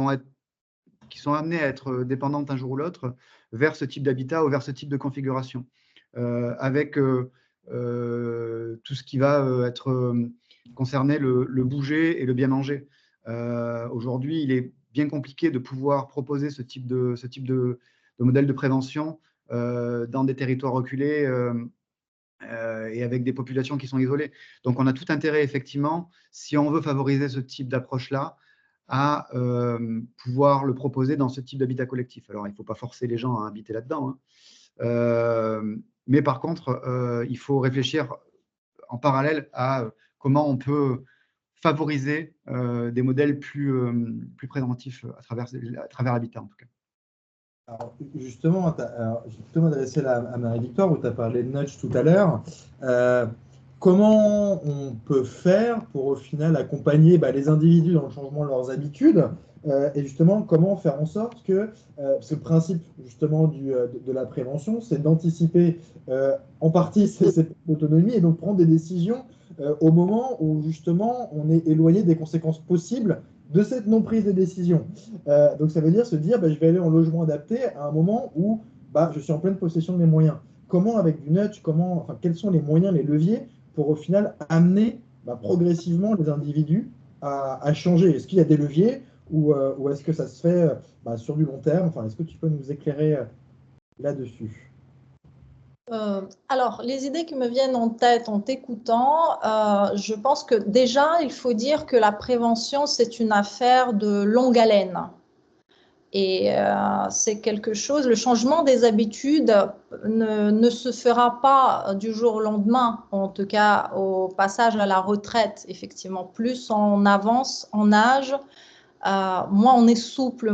sont amenées à être dépendantes un jour ou l'autre vers ce type d'habitat ou vers ce type de configuration, avec tout ce qui va être concerné le bouger et le bien manger. Aujourd'hui, il est bien compliqué de pouvoir proposer ce type de modèle de prévention dans des territoires reculés et avec des populations qui sont isolées. Donc, on a tout intérêt, effectivement, si on veut favoriser ce type d'approche-là, à pouvoir le proposer dans ce type d'habitat collectif. Alors, il ne faut pas forcer les gens à habiter là-dedans, mais par contre, il faut réfléchir en parallèle à comment on peut favoriser des modèles plus préventifs à travers l'habitat, en tout cas. Alors, justement, je vais plutôt m'adresser à Marie-Victoire, où tu as parlé de nudge tout à l'heure. Comment on peut faire pour, au final, accompagner les individus dans le changement de leurs habitudes et justement, comment faire en sorte que, parce que le principe justement de la prévention, c'est d'anticiper en partie cette autonomie et donc prendre des décisions au moment où justement on est éloigné des conséquences possibles de cette non-prise de décision. Donc ça veut dire se dire, je vais aller en logement adapté à un moment où je suis en pleine possession de mes moyens. Comment, avec du nudge, quels sont les moyens, les leviers pour au final amener progressivement les individus à changer? Est-ce qu'il y a des leviers ou est-ce que ça se fait sur du long terme? Est-ce que tu peux nous éclairer là-dessus? Alors, les idées qui me viennent en tête en t'écoutant, je pense que déjà, il faut dire que la prévention, c'est une affaire de longue haleine. Et c'est quelque chose, le changement des habitudes ne se fera pas du jour au lendemain, en tout cas au passage à la retraite, effectivement. Plus on avance en âge, moins on est souple,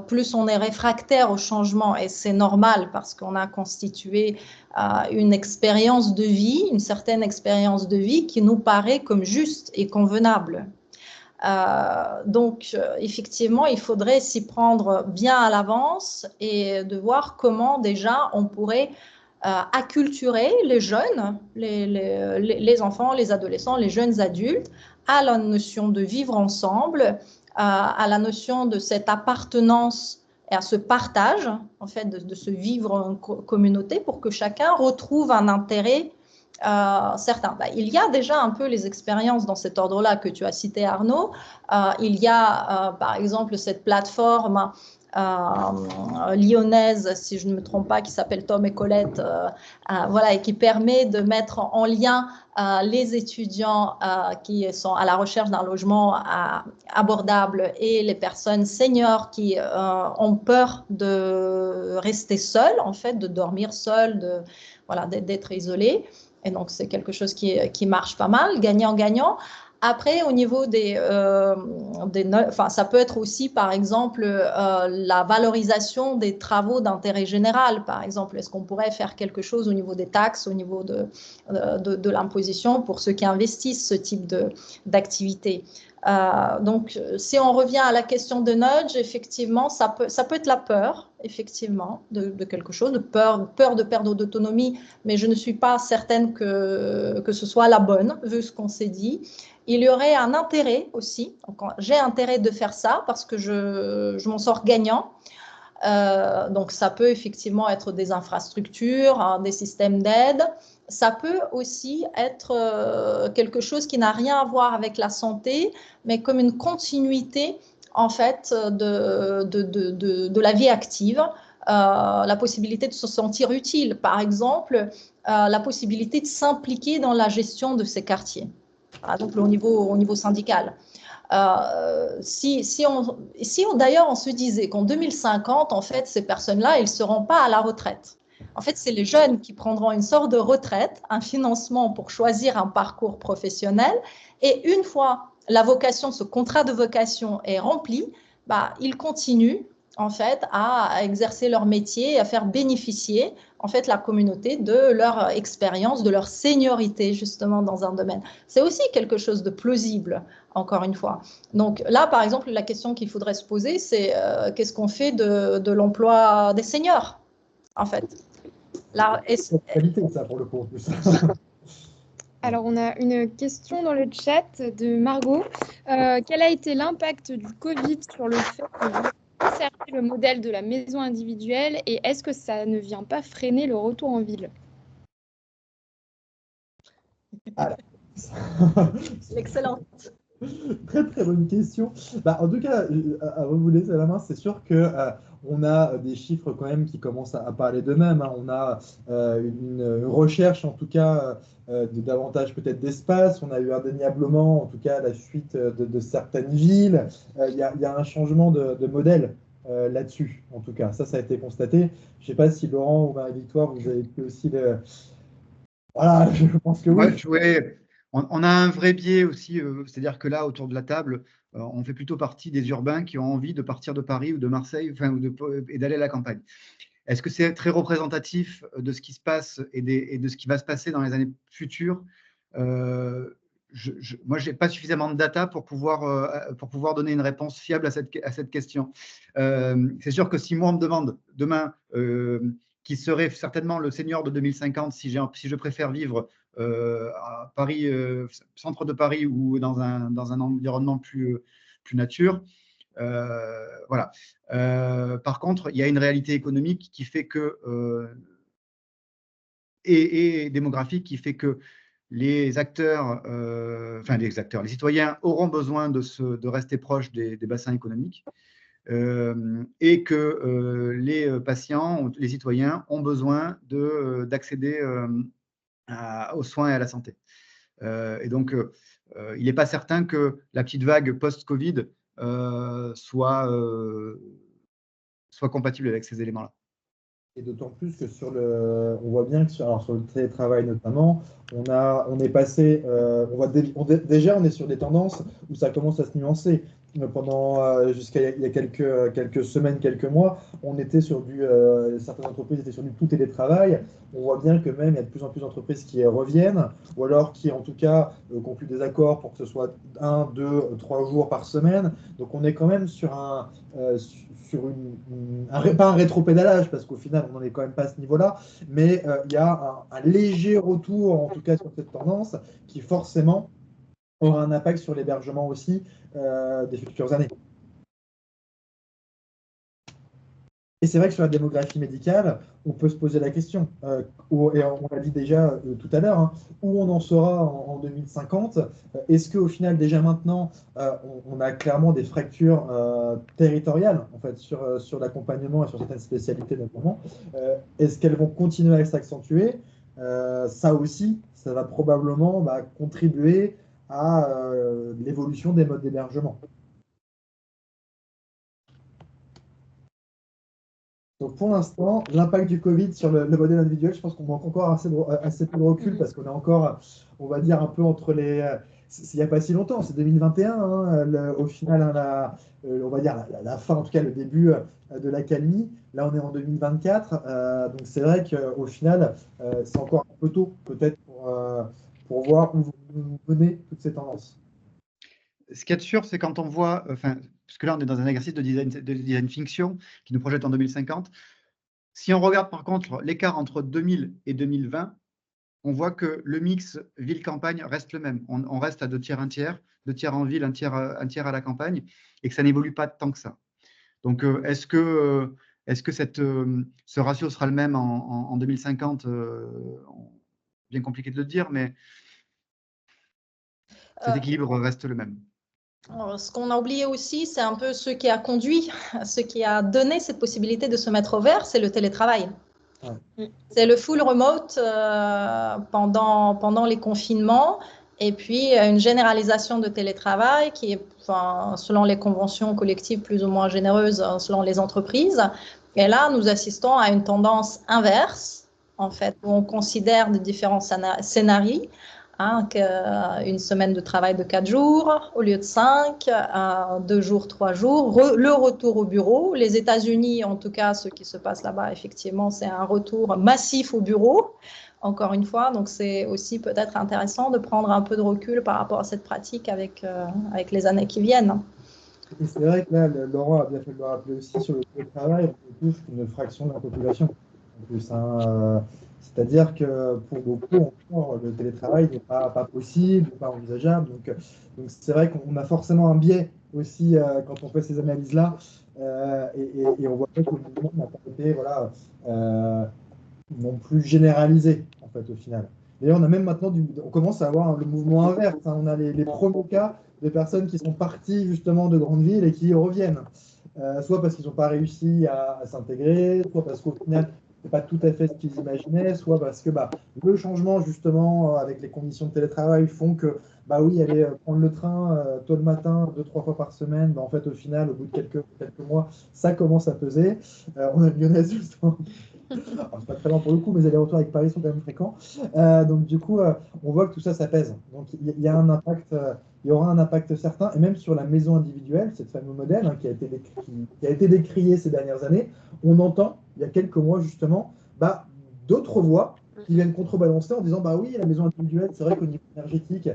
plus on est réfractaire au changement, et c'est normal parce qu'on a constitué une expérience de vie, une certaine expérience de vie qui nous paraît comme juste et convenable. Donc, effectivement, il faudrait s'y prendre bien à l'avance et de voir comment déjà on pourrait acculturer les jeunes, les enfants, les adolescents, les jeunes adultes à la notion de vivre ensemble, à la notion de cette appartenance et à ce partage, en fait, de se vivre en communauté pour que chacun retrouve un intérêt certain. Il y a déjà un peu les expériences dans cet ordre-là que tu as cité, Arnaud. Il y a, par exemple, cette plateforme lyonnaise, si je ne me trompe pas, qui s'appelle Tom et Colette, voilà, et qui permet de mettre en lien les étudiants qui sont à la recherche d'un logement abordable et les personnes seniors qui ont peur de rester seules, en fait, de dormir seules, voilà, d'être isolées. Et donc, c'est quelque chose qui marche pas mal, gagnant-gagnant. Après, au niveau ça peut être aussi, par exemple, la valorisation des travaux d'intérêt général. Par exemple, est-ce qu'on pourrait faire quelque chose au niveau des taxes, au niveau de l'imposition pour ceux qui investissent ce type d'activité? Donc, si on revient à la question de nudge, effectivement, ça peut être la peur, effectivement, de quelque chose, de peur de perdre d'autonomie, mais je ne suis pas certaine que ce soit la bonne, vu ce qu'on s'est dit. Il y aurait un intérêt aussi, j'ai intérêt de faire ça parce que je m'en sors gagnant. Donc, ça peut effectivement être des infrastructures, hein, des systèmes d'aide. Ça peut aussi être quelque chose qui n'a rien à voir avec la santé, mais comme une continuité, en fait, de la vie active. La possibilité de se sentir utile, par exemple, la possibilité de s'impliquer dans la gestion de ces quartiers, par exemple au niveau syndical. D'ailleurs, on se disait qu'en 2050, en fait, ces personnes-là, ils ne seront pas à la retraite. En fait, c'est les jeunes qui prendront une sorte de retraite, un financement pour choisir un parcours professionnel. Et une fois ce contrat de vocation est rempli, ils continuent en fait à exercer leur métier, à faire bénéficier en fait la communauté de leur expérience, de leur seniorité justement dans un domaine. C'est aussi quelque chose de plausible, encore une fois. Donc là, par exemple, la question qu'il faudrait se poser, c'est qu'est-ce qu'on fait de l'emploi des seniors, en fait. C'est une qualité, ça, pour le coup, en plus. Alors, on a une question dans le chat de Margot. Quel a été l'impact du Covid sur le fait de conserver le modèle de la maison individuelle et est-ce que ça ne vient pas freiner le retour en ville? Alors, excellent. Très très bonne question. En tout cas, avant de vous laisser la main, c'est sûr que on a des chiffres quand même qui commencent à parler d'eux-mêmes, hein. On a une recherche en tout cas de davantage peut-être d'espace. On a eu indéniablement en tout cas la fuite de certaines villes. Il y a un changement de modèle là-dessus. En tout cas, ça a été constaté. Je ne sais pas si Laurent ou Marie-Victoire, vous avez pu aussi le... Voilà, je pense que oui. Ouais, on a un vrai biais aussi, c'est-à-dire que là, autour de la table, on fait plutôt partie des urbains qui ont envie de partir de Paris ou de Marseille, enfin, et d'aller à la campagne. Est-ce que c'est très représentatif de ce qui se passe et de ce qui va se passer dans les années futures? Moi, je n'ai pas suffisamment de data pour pouvoir donner une réponse fiable à cette question. C'est sûr que si moi, on me demande demain qui serait certainement le senior de 2050 si je préfère vivre à Paris, centre de Paris ou dans un environnement plus nature. Voilà. Par contre, il y a une réalité économique qui fait que et démographique qui fait que les acteurs, les citoyens auront besoin de rester proches des bassins économiques et que les patients, les citoyens ont besoin d'accéder aux soins et à la santé. Et donc, il n'est pas certain que la petite vague post-Covid soit compatible avec ces éléments-là. Et d'autant plus que on voit bien que sur le télétravail notamment, on est passé, déjà on est sur des tendances où ça commence à se nuancer. jusqu'à il y a quelques semaines, quelques mois, on était sur certaines entreprises étaient sur du tout télétravail. On voit bien que même il y a de plus en plus d'entreprises qui reviennent, ou alors qui en tout cas concluent des accords pour que ce soit 1, 2, 3 jours par semaine. Donc on est quand même sur pas un rétropédalage, parce qu'au final on n'en est quand même pas à ce niveau-là, mais il y a un léger retour, en tout cas sur cette tendance, qui forcément aura un impact sur l'hébergement aussi des futures années. Et c'est vrai que sur la démographie médicale, on peut se poser la question, et on l'a dit déjà tout à l'heure, hein, où on en sera en 2050. Est-ce qu'au final, déjà maintenant, on a clairement des fractures territoriales en fait, sur l'accompagnement et sur certaines spécialités notamment. Est-ce qu'elles vont continuer à s'accentuer? Ça aussi, ça va probablement contribuer à l'évolution des modes d'hébergement. Donc pour l'instant, l'impact du Covid sur le modèle individuel, je pense qu'on manque encore assez peu de recul parce qu'on est encore, on va dire, un peu entre les. Il n'y a pas si longtemps, c'est 2021, hein, au final, hein, on va dire la fin, en tout cas le début de l'accalmie. Là, on est en 2024. Donc c'est vrai qu'au final, c'est encore un peu tôt, peut-être, pour voir où vont nous mener toutes ces tendances. Ce qu'il y a de sûr, c'est quand on voit, puisque là, on est dans un exercice de design fiction qui nous projette en 2050. Si on regarde par contre l'écart entre 2000 et 2020, on voit que le mix ville-campagne reste le même. On reste à 2 tiers, 1 tiers, 2 tiers en ville, 1 tiers à la campagne, et que ça n'évolue pas tant que ça. Donc, est-ce que ce ratio sera le même en 2050? Bien compliqué de le dire, mais cet équilibre reste le même. Ce qu'on a oublié aussi, c'est un peu ce qui a conduit, ce qui a donné cette possibilité de se mettre au vert, c'est le télétravail. Ouais. C'est le full remote pendant les confinements et puis une généralisation de télétravail qui est, selon les conventions collectives plus ou moins généreuses, selon les entreprises. Et là, nous assistons à une tendance inverse, en fait, où on considère de différents scénarios. Une semaine de travail de 4 jours au lieu de 5, 2 jours, 3 jours, le retour au bureau. Les États-Unis, en tout cas, ce qui se passe là-bas, effectivement, c'est un retour massif au bureau, encore une fois. Donc, c'est aussi peut-être intéressant de prendre un peu de recul par rapport à cette pratique avec les années qui viennent. Et c'est vrai que là, Laurent a bien fait de le rappeler aussi, sur le télétravail, on touche une fraction de la population. En plus, hein, c'est-à-dire que pour beaucoup, encore, le télétravail n'est pas possible, pas envisageable. Donc c'est vrai qu'on a forcément un biais aussi quand on fait ces analyses-là. Et on voit que le mouvement n'a pas été non plus généralisé, en fait, au final. D'ailleurs, on a même maintenant, on commence à avoir le mouvement inverse, hein. On a les premiers cas de personnes qui sont parties justement de grandes villes et qui reviennent. Soit parce qu'ils n'ont pas réussi à s'intégrer, soit parce qu'au final, c'est pas tout à fait ce qu'ils imaginaient, soit parce que le changement justement avec les conditions de télétravail font que oui, aller prendre le train tôt le matin, 2-3 fois par semaine, en fait au final, au bout de quelques mois, ça commence à peser. On a Lyonnaise justement. C'est pas très loin pour le coup, mais les allers-retours avec Paris sont quand même fréquents. Donc du coup, on voit que tout ça, ça pèse. Donc il y a un impact, il y aura un impact certain, et même sur la maison individuelle, cette fameux modèle qui a été décrié ces dernières années. On entend, il y a quelques mois justement, d'autres voix qui viennent contrebalancer en disant oui, la maison individuelle, c'est vrai qu'au niveau énergétique,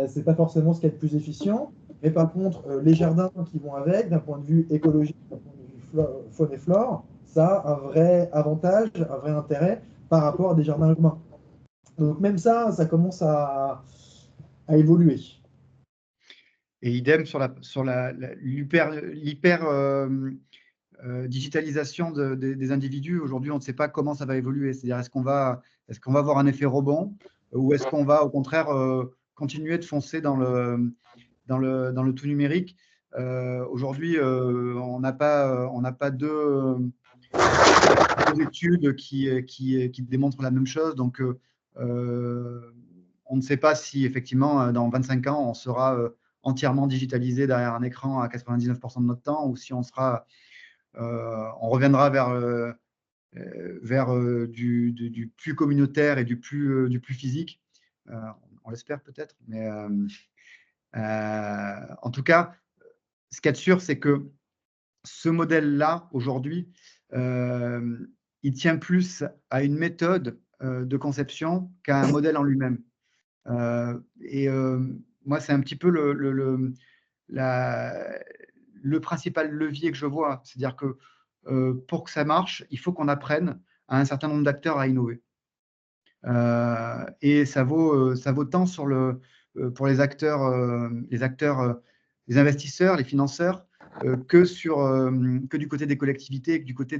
c'est pas forcément ce qui est le plus efficient, mais par contre, les jardins qui vont avec, d'un point de vue écologique, d'un point de vue faune et flore, ça a un vrai avantage, un vrai intérêt par rapport à des jardins urbains. Donc même ça commence à évoluer. Et idem sur l'hyper digitalisation des individus. Aujourd'hui, on ne sait pas comment ça va évoluer. C'est-à-dire, est-ce qu'on va avoir un effet rebond ou est-ce qu'on va, au contraire, continuer de foncer dans le tout numérique? Aujourd'hui, on n'a pas deux études qui démontrent la même chose. Donc, on ne sait pas si, effectivement, dans 25 ans, on sera entièrement digitalisé derrière un écran à 99% de notre temps, ou si on reviendra vers du plus communautaire et du plus physique. On l'espère peut-être, mais en tout cas, ce qu'il y a de sûr, c'est que ce modèle-là, aujourd'hui, il tient plus à une méthode de conception qu'à un modèle en lui-même. Moi, c'est un petit peu le principal levier que je vois. C'est-à-dire que pour que ça marche, il faut qu'on apprenne à un certain nombre d'acteurs à innover. Et ça vaut tant pour les acteurs, les investisseurs, les financeurs, que du côté des collectivités, que du côté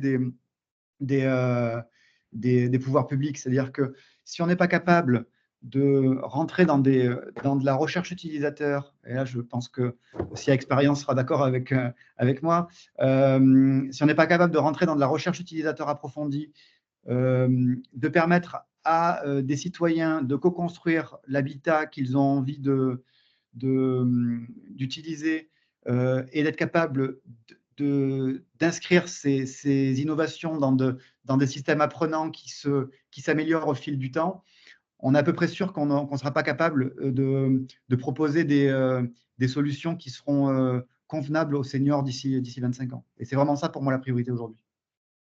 des pouvoirs publics. C'est-à-dire que si on n'est pas capable de rentrer dans de la recherche utilisateur, et là je pense que si Expérience sera d'accord avec moi, si on n'est pas capable de rentrer dans de la recherche utilisateur approfondie, de permettre à des citoyens de co-construire l'habitat qu'ils ont envie d'utiliser et d'être capable d'inscrire ces innovations dans des systèmes apprenants qui s'améliorent au fil du temps, on est à peu près sûr qu'on ne sera pas capable de proposer des solutions qui seront convenables aux seniors d'ici 25 ans. Et c'est vraiment ça pour moi la priorité aujourd'hui.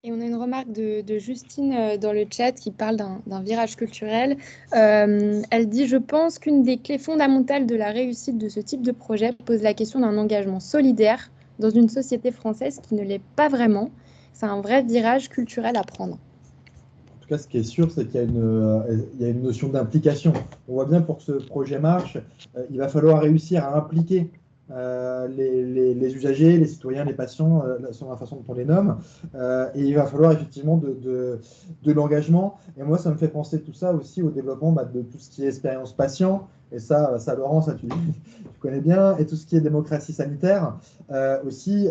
Et on a une remarque de Justine dans le chat qui parle d'un virage culturel. Elle dit « Je pense qu'une des clés fondamentales de la réussite de ce type de projet pose la question d'un engagement solidaire dans une société française qui ne l'est pas vraiment. C'est un vrai virage culturel à prendre. » En tout cas, ce qui est sûr, c'est qu'il y a une notion d'implication. On voit bien pour que ce projet marche, il va falloir réussir à impliquer les usagers, les citoyens, les patients, selon la façon dont on les nomme. Et il va falloir effectivement de l'engagement. Et moi, ça me fait penser tout ça aussi au développement de tout ce qui est expérience patient. Et ça Laurent, ça tu connais bien. Et tout ce qui est démocratie sanitaire aussi.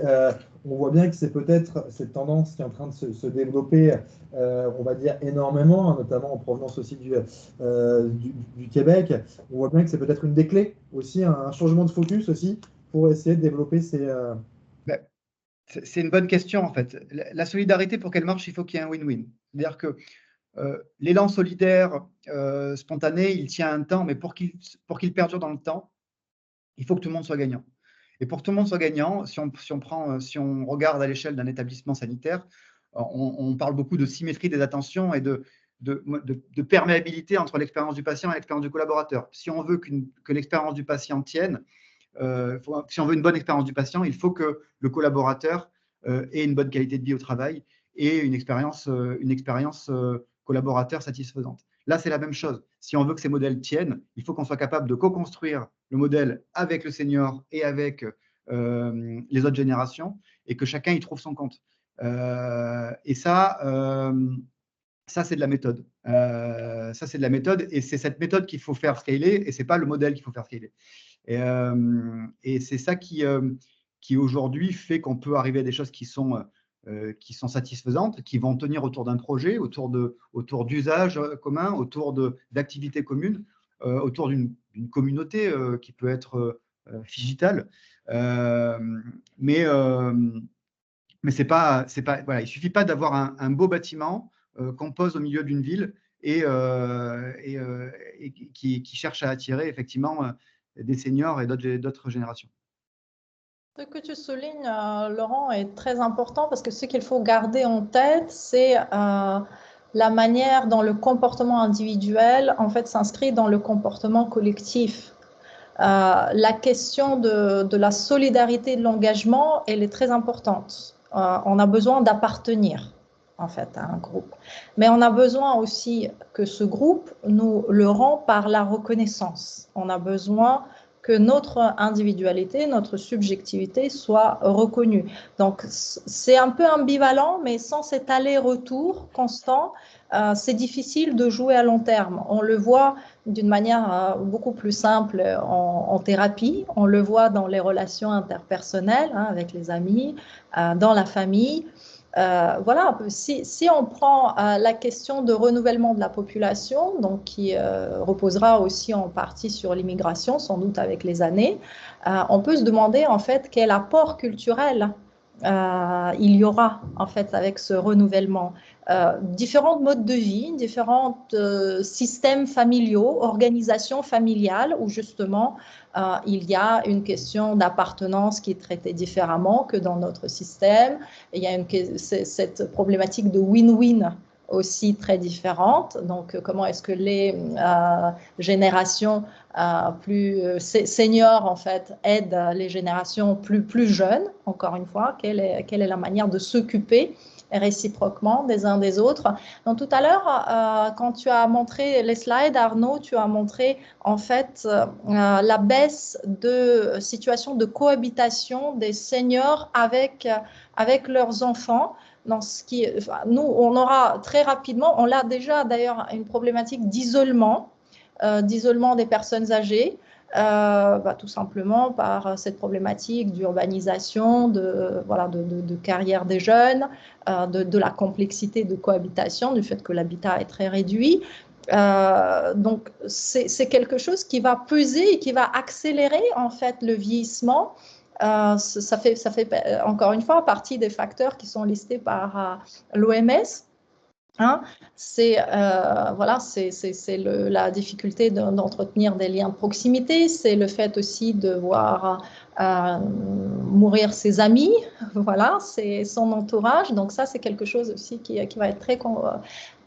On voit bien que c'est peut-être cette tendance qui est en train de se développer, on va dire énormément, hein, notamment en provenance aussi du Québec. On voit bien que c'est peut-être une des clés aussi, un changement de focus aussi pour essayer de développer ces... C'est une bonne question en fait. La solidarité, pour qu'elle marche, il faut qu'il y ait un win-win. C'est-à-dire que l'élan solidaire spontané, il tient un temps, mais pour qu'il perdure dans le temps, il faut que tout le monde soit gagnant. Et pour que tout le monde soit gagnant, si on regarde à l'échelle d'un établissement sanitaire, on parle beaucoup de symétrie des attentions et de perméabilité entre l'expérience du patient et l'expérience du collaborateur. Si on veut que l'expérience du patient tienne, si on veut une bonne expérience du patient, il faut que le collaborateur ait une bonne qualité de vie au travail et une expérience collaborateur satisfaisante. Là, c'est la même chose. Si on veut que ces modèles tiennent, il faut qu'on soit capable de co-construire le modèle avec le senior et avec les autres générations et que chacun y trouve son compte. Et ça, c'est de la méthode. Ça, c'est de la méthode et c'est cette méthode qu'il faut faire scaler et ce n'est pas le modèle qu'il faut faire scaler. Et c'est ça qui aujourd'hui fait qu'on peut arriver à des choses qui sont satisfaisantes, qui vont tenir autour d'un projet, autour d'usages communs, autour d'activités communes, autour d'une communauté qui peut être digitale. Mais c'est pas, voilà, il suffit pas d'avoir un beau bâtiment qu'on pose au milieu d'une ville et qui cherche à attirer effectivement des seniors et d'autres générations. Ce que tu soulignes, Laurent, est très important parce que ce qu'il faut garder en tête, c'est la manière dont le comportement individuel en fait, s'inscrit dans le comportement collectif. La question de la solidarité et de l'engagement, elle est très importante. On a besoin d'appartenir en fait à un groupe. Mais on a besoin aussi que ce groupe nous le rend par la reconnaissance. On a besoin que notre individualité, notre subjectivité soit reconnue. Donc, c'est un peu ambivalent, mais sans cet aller-retour constant, c'est difficile de jouer à long terme. On le voit d'une manière beaucoup plus simple en thérapie, on le voit dans les relations interpersonnelles, hein, avec les amis, dans la famille. Voilà, si on prend la question de renouvellement de la population, donc qui reposera aussi en partie sur l'immigration, sans doute avec les années, on peut se demander en fait quel apport culturel il y aura en fait avec ce renouvellement différents modes de vie, différents systèmes familiaux, organisations familiales où justement il y a une question d'appartenance qui est traitée différemment que dans notre système. Il y a cette problématique de win-win aussi très différente. Donc, comment est-ce que les générations plus seniors, en fait, aident les générations plus jeunes, encore une fois, quelle est la manière de s'occuper réciproquement des uns des autres. Donc, tout à l'heure, quand tu as montré les slides, Arnaud, tu as montré, en fait, la baisse de situation de cohabitation des seniors avec leurs enfants. Dans ce qui, nous, on aura très rapidement, on l'a déjà d'ailleurs, une problématique d'isolement des personnes âgées, tout simplement par cette problématique d'urbanisation, de carrière des jeunes, de la complexité de cohabitation, du fait que l'habitat est très réduit. Donc, c'est quelque chose qui va peser et qui va accélérer en fait le vieillissement. Ça fait encore une fois partie des facteurs qui sont listés par l'OMS. Hein, c'est la difficulté d'entretenir des liens de proximité, c'est le fait aussi de voir mourir ses amis, voilà, c'est son entourage. Donc ça, c'est quelque chose aussi qui va être très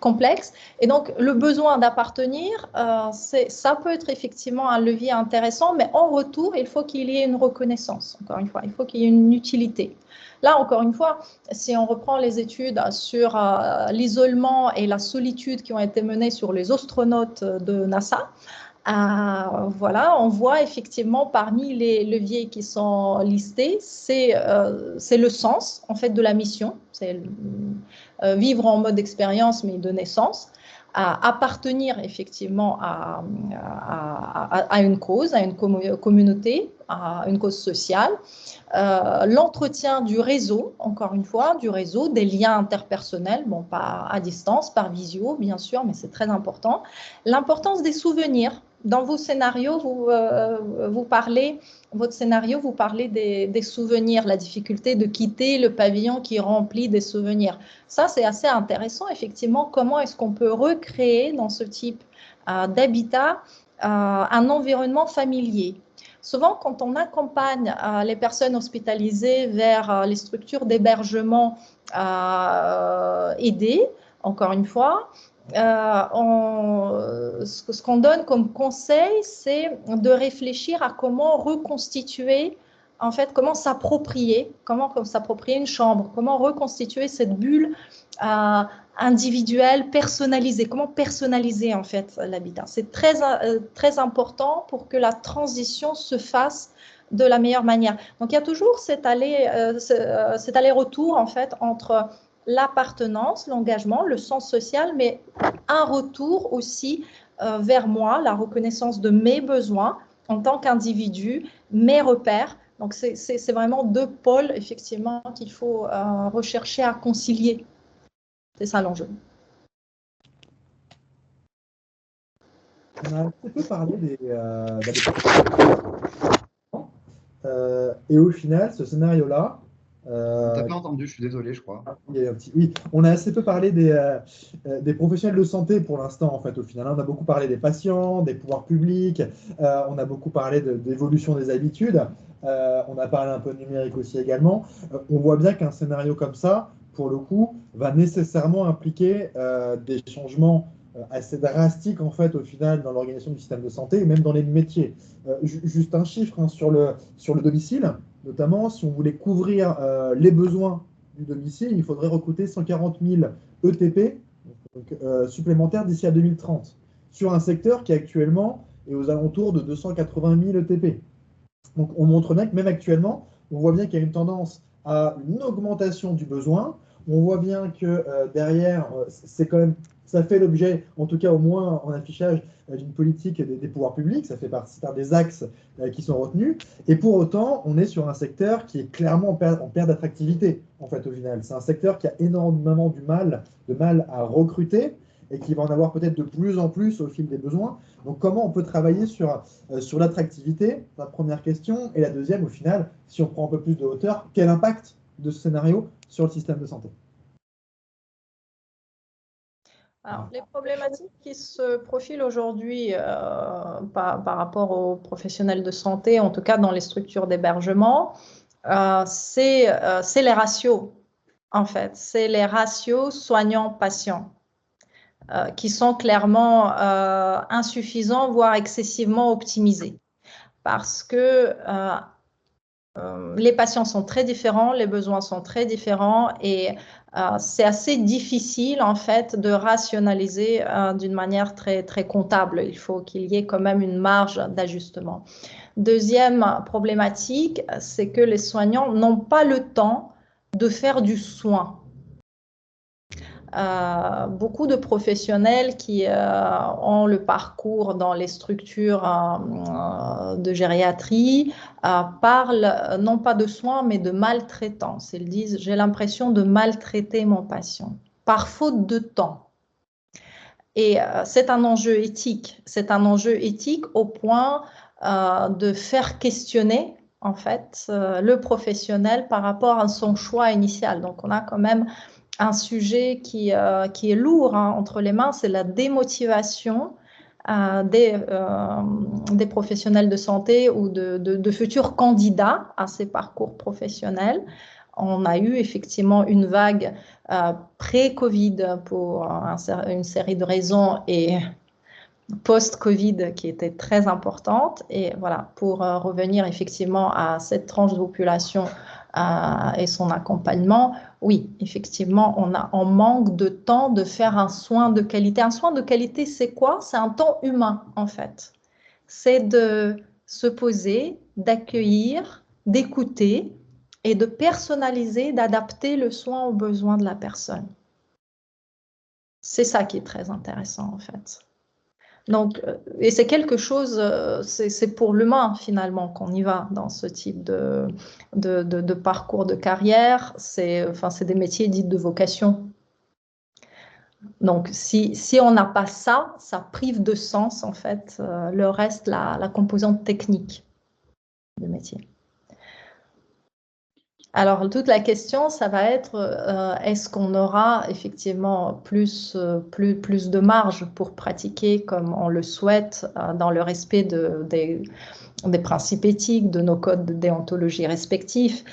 complexe. Et donc, le besoin d'appartenir, ça peut être effectivement un levier intéressant, mais en retour, il faut qu'il y ait une reconnaissance, encore une fois, il faut qu'il y ait une utilité. Là, encore une fois, si on reprend les études sur l'isolement et la solitude qui ont été menées sur les astronautes de NASA, voilà, on voit effectivement parmi les leviers qui sont listés, c'est le sens en fait de la mission, c'est vivre en mode expérience mais donner sens, appartenir effectivement à une cause, à une communauté, à une cause sociale, l'entretien du réseau, encore une fois, du réseau, des liens interpersonnels, bon, pas à distance, par visio, bien sûr, mais c'est très important. L'importance des souvenirs. Dans vos scénarios, vous parlez des souvenirs, la difficulté de quitter le pavillon qui est rempli des souvenirs. Ça, c'est assez intéressant, effectivement, comment est-ce qu'on peut recréer dans ce type d'habitat un environnement familier. Souvent, quand on accompagne les personnes hospitalisées vers les structures d'hébergement aidées, encore une fois, ce qu'on donne comme conseil, c'est de réfléchir à comment reconstituer, en fait, comment s'approprier une chambre, comment reconstituer cette bulle individuelle, personnalisée, comment personnaliser en fait l'habitat. C'est très important pour que la transition se fasse de la meilleure manière. Donc il y a toujours cet aller-retour en fait entre l'appartenance, l'engagement, le sens social, mais un retour aussi vers moi, la reconnaissance de mes besoins en tant qu'individu, mes repères. Donc, c'est vraiment deux pôles, effectivement, qu'il faut rechercher à concilier. C'est ça l'enjeu. On a un petit peu parlé et au final, ce scénario-là, on t'a pas entendu, je suis désolé, je crois. Oui, on a assez peu parlé des professionnels de santé pour l'instant, en fait, au final. On a beaucoup parlé des patients, des pouvoirs publics, on a beaucoup parlé d'évolution des habitudes, on a parlé un peu de numérique aussi également. On voit bien qu'un scénario comme ça, pour le coup, va nécessairement impliquer des changements assez drastiques, en fait, au final, dans l'organisation du système de santé et même dans les métiers. Juste un chiffre hein, sur le domicile. Notamment, si on voulait couvrir les besoins du domicile, il faudrait recruter 140 000 ETP supplémentaires d'ici à 2030, sur un secteur qui actuellement est aux alentours de 280 000 ETP. Donc on montre bien que même actuellement, on voit bien qu'il y a une tendance à une augmentation du besoin. On voit bien que derrière, c'est quand même, ça fait l'objet, en tout cas au moins en affichage, d'une politique des pouvoirs publics. Ça fait partie des axes qui sont retenus. Et pour autant, on est sur un secteur qui est clairement en perte d'attractivité, en fait, au final. C'est un secteur qui a énormément de mal à recruter et qui va en avoir peut-être de plus en plus au fil des besoins. Donc, comment on peut travailler sur l'attractivité? La première question. Et la deuxième, au final, si on prend un peu plus de hauteur, quel impact de ce scénario sur le système de santé? Alors, les problématiques qui se profilent aujourd'hui par rapport aux professionnels de santé, en tout cas dans les structures d'hébergement, c'est les ratios, en fait. C'est les ratios soignants-patients qui sont clairement insuffisants, voire excessivement optimisés. Parce que les patients sont très différents, les besoins sont très différents et c'est assez difficile en fait de rationaliser d'une manière très, très comptable. Il faut qu'il y ait quand même une marge d'ajustement. Deuxième problématique, c'est que les soignants n'ont pas le temps de faire du soin. Beaucoup de professionnels qui ont le parcours dans les structures de gériatrie parlent non pas de soins mais de maltraitance. Ils disent « j'ai l'impression de maltraiter mon patient » par faute de temps. Et c'est un enjeu éthique. C'est un enjeu éthique au point de faire questionner en fait le professionnel par rapport à son choix initial. Donc on a quand même un sujet qui est lourd entre les mains, c'est la démotivation des professionnels de santé ou de futurs candidats à ces parcours professionnels. On a eu effectivement une vague pré-Covid pour une série de raisons et post-Covid qui était très importante. Et voilà, pour revenir effectivement à cette tranche de population et son accompagnement, oui, effectivement, on manque de temps de faire un soin de qualité. Un soin de qualité, c'est quoi? C'est un temps humain, en fait. C'est de se poser, d'accueillir, d'écouter et de personnaliser, d'adapter le soin aux besoins de la personne. C'est ça qui est très intéressant, en fait. Donc, et c'est quelque chose, c'est pour l'humain finalement qu'on y va dans ce type de parcours de carrière. C'est des métiers dits de vocation. Donc, si on n'a pas ça, ça prive de sens en fait le reste, la composante technique du métier. Alors, toute la question, ça va être, est-ce qu'on aura effectivement plus de marge pour pratiquer comme on le souhaite dans le respect des principes éthiques, de nos codes de déontologie respectifs?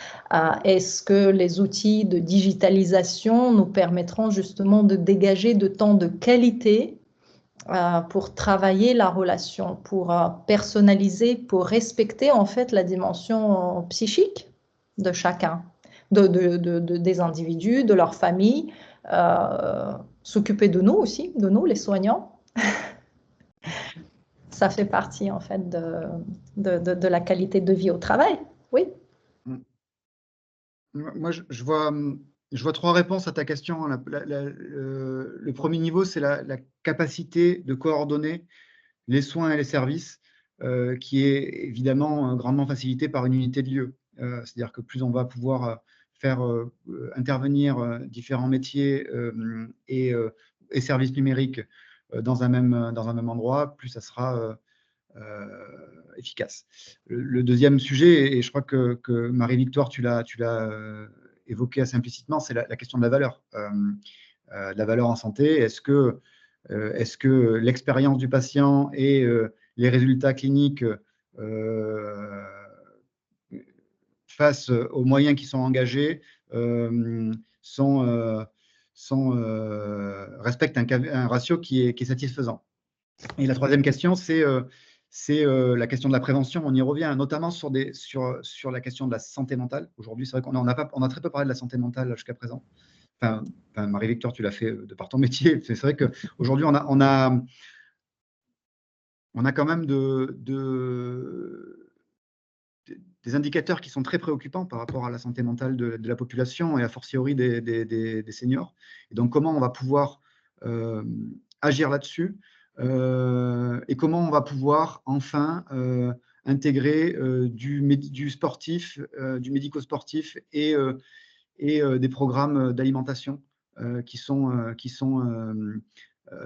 Est-ce que les outils de digitalisation nous permettront justement de dégager de temps de qualité pour travailler la relation, pour personnaliser, pour respecter en fait la dimension psychique de chacun, des individus, de leur famille, s'occuper de nous aussi, de nous les soignants. Ça fait partie en fait de la qualité de vie au travail, oui. Moi, je vois trois réponses à ta question. Le premier niveau, c'est la capacité de coordonner les soins et les services, qui est évidemment grandement facilitée par une unité de lieu. C'est-à-dire que plus on va pouvoir faire intervenir différents métiers et services numériques dans un même endroit, plus ça sera efficace. Le deuxième sujet, et je crois que Marie-Victoire, tu l'as évoqué assez implicitement, c'est la question de la valeur. La valeur en santé, est-ce que l'expérience du patient et les résultats cliniques face aux moyens qui sont engagés respectent un ratio qui est satisfaisant. Et la troisième question, c'est la question de la prévention. On y revient, notamment sur la question de la santé mentale. Aujourd'hui, c'est vrai qu'on a très peu parlé de la santé mentale jusqu'à présent. Enfin, Marie-Victoire, tu l'as fait de par ton métier. C'est vrai qu'aujourd'hui, on a quand même des indicateurs qui sont très préoccupants par rapport à la santé mentale de la population et a fortiori des seniors. Et donc, comment on va pouvoir agir là-dessus et comment on va pouvoir enfin intégrer du sportif, du médico-sportif et des programmes d'alimentation qui sont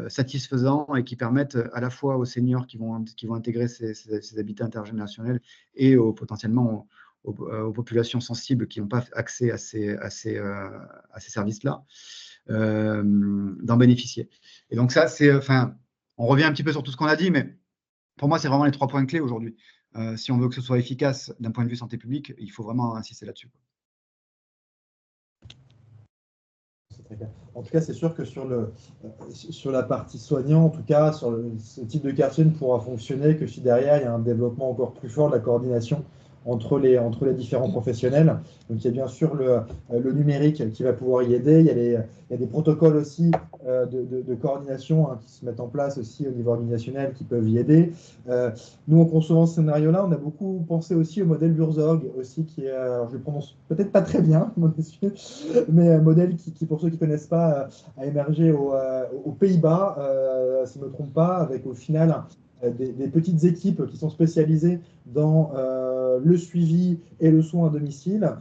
satisfaisants et qui permettent à la fois aux seniors qui vont intégrer ces habitats intergénérationnels et potentiellement aux populations sensibles qui n'ont pas accès à ces services-là, d'en bénéficier. Et donc ça, on revient un petit peu sur tout ce qu'on a dit, mais pour moi, c'est vraiment les 3 points clés aujourd'hui. Si on veut que ce soit efficace d'un point de vue santé publique, il faut vraiment insister là-dessus. En tout cas, c'est sûr que sur la partie soignant, en tout cas, ce type de quartier ne pourra fonctionner que si derrière, il y a un développement encore plus fort de la coordination entre les différents professionnels. Donc, il y a bien sûr le numérique qui va pouvoir y aider. Il y a des protocoles aussi de coordination qui se mettent en place aussi au niveau organisationnel qui peuvent y aider. Nous, en concevant ce scénario-là, on a beaucoup pensé aussi au modèle Burzorg, aussi, qui est, alors je le prononce peut-être pas très bien, mais un modèle qui, pour ceux qui ne connaissent pas, a émergé aux Pays-Bas, si je ne me trompe pas, avec au final des petites équipes qui sont spécialisées dans le suivi et le soin à domicile.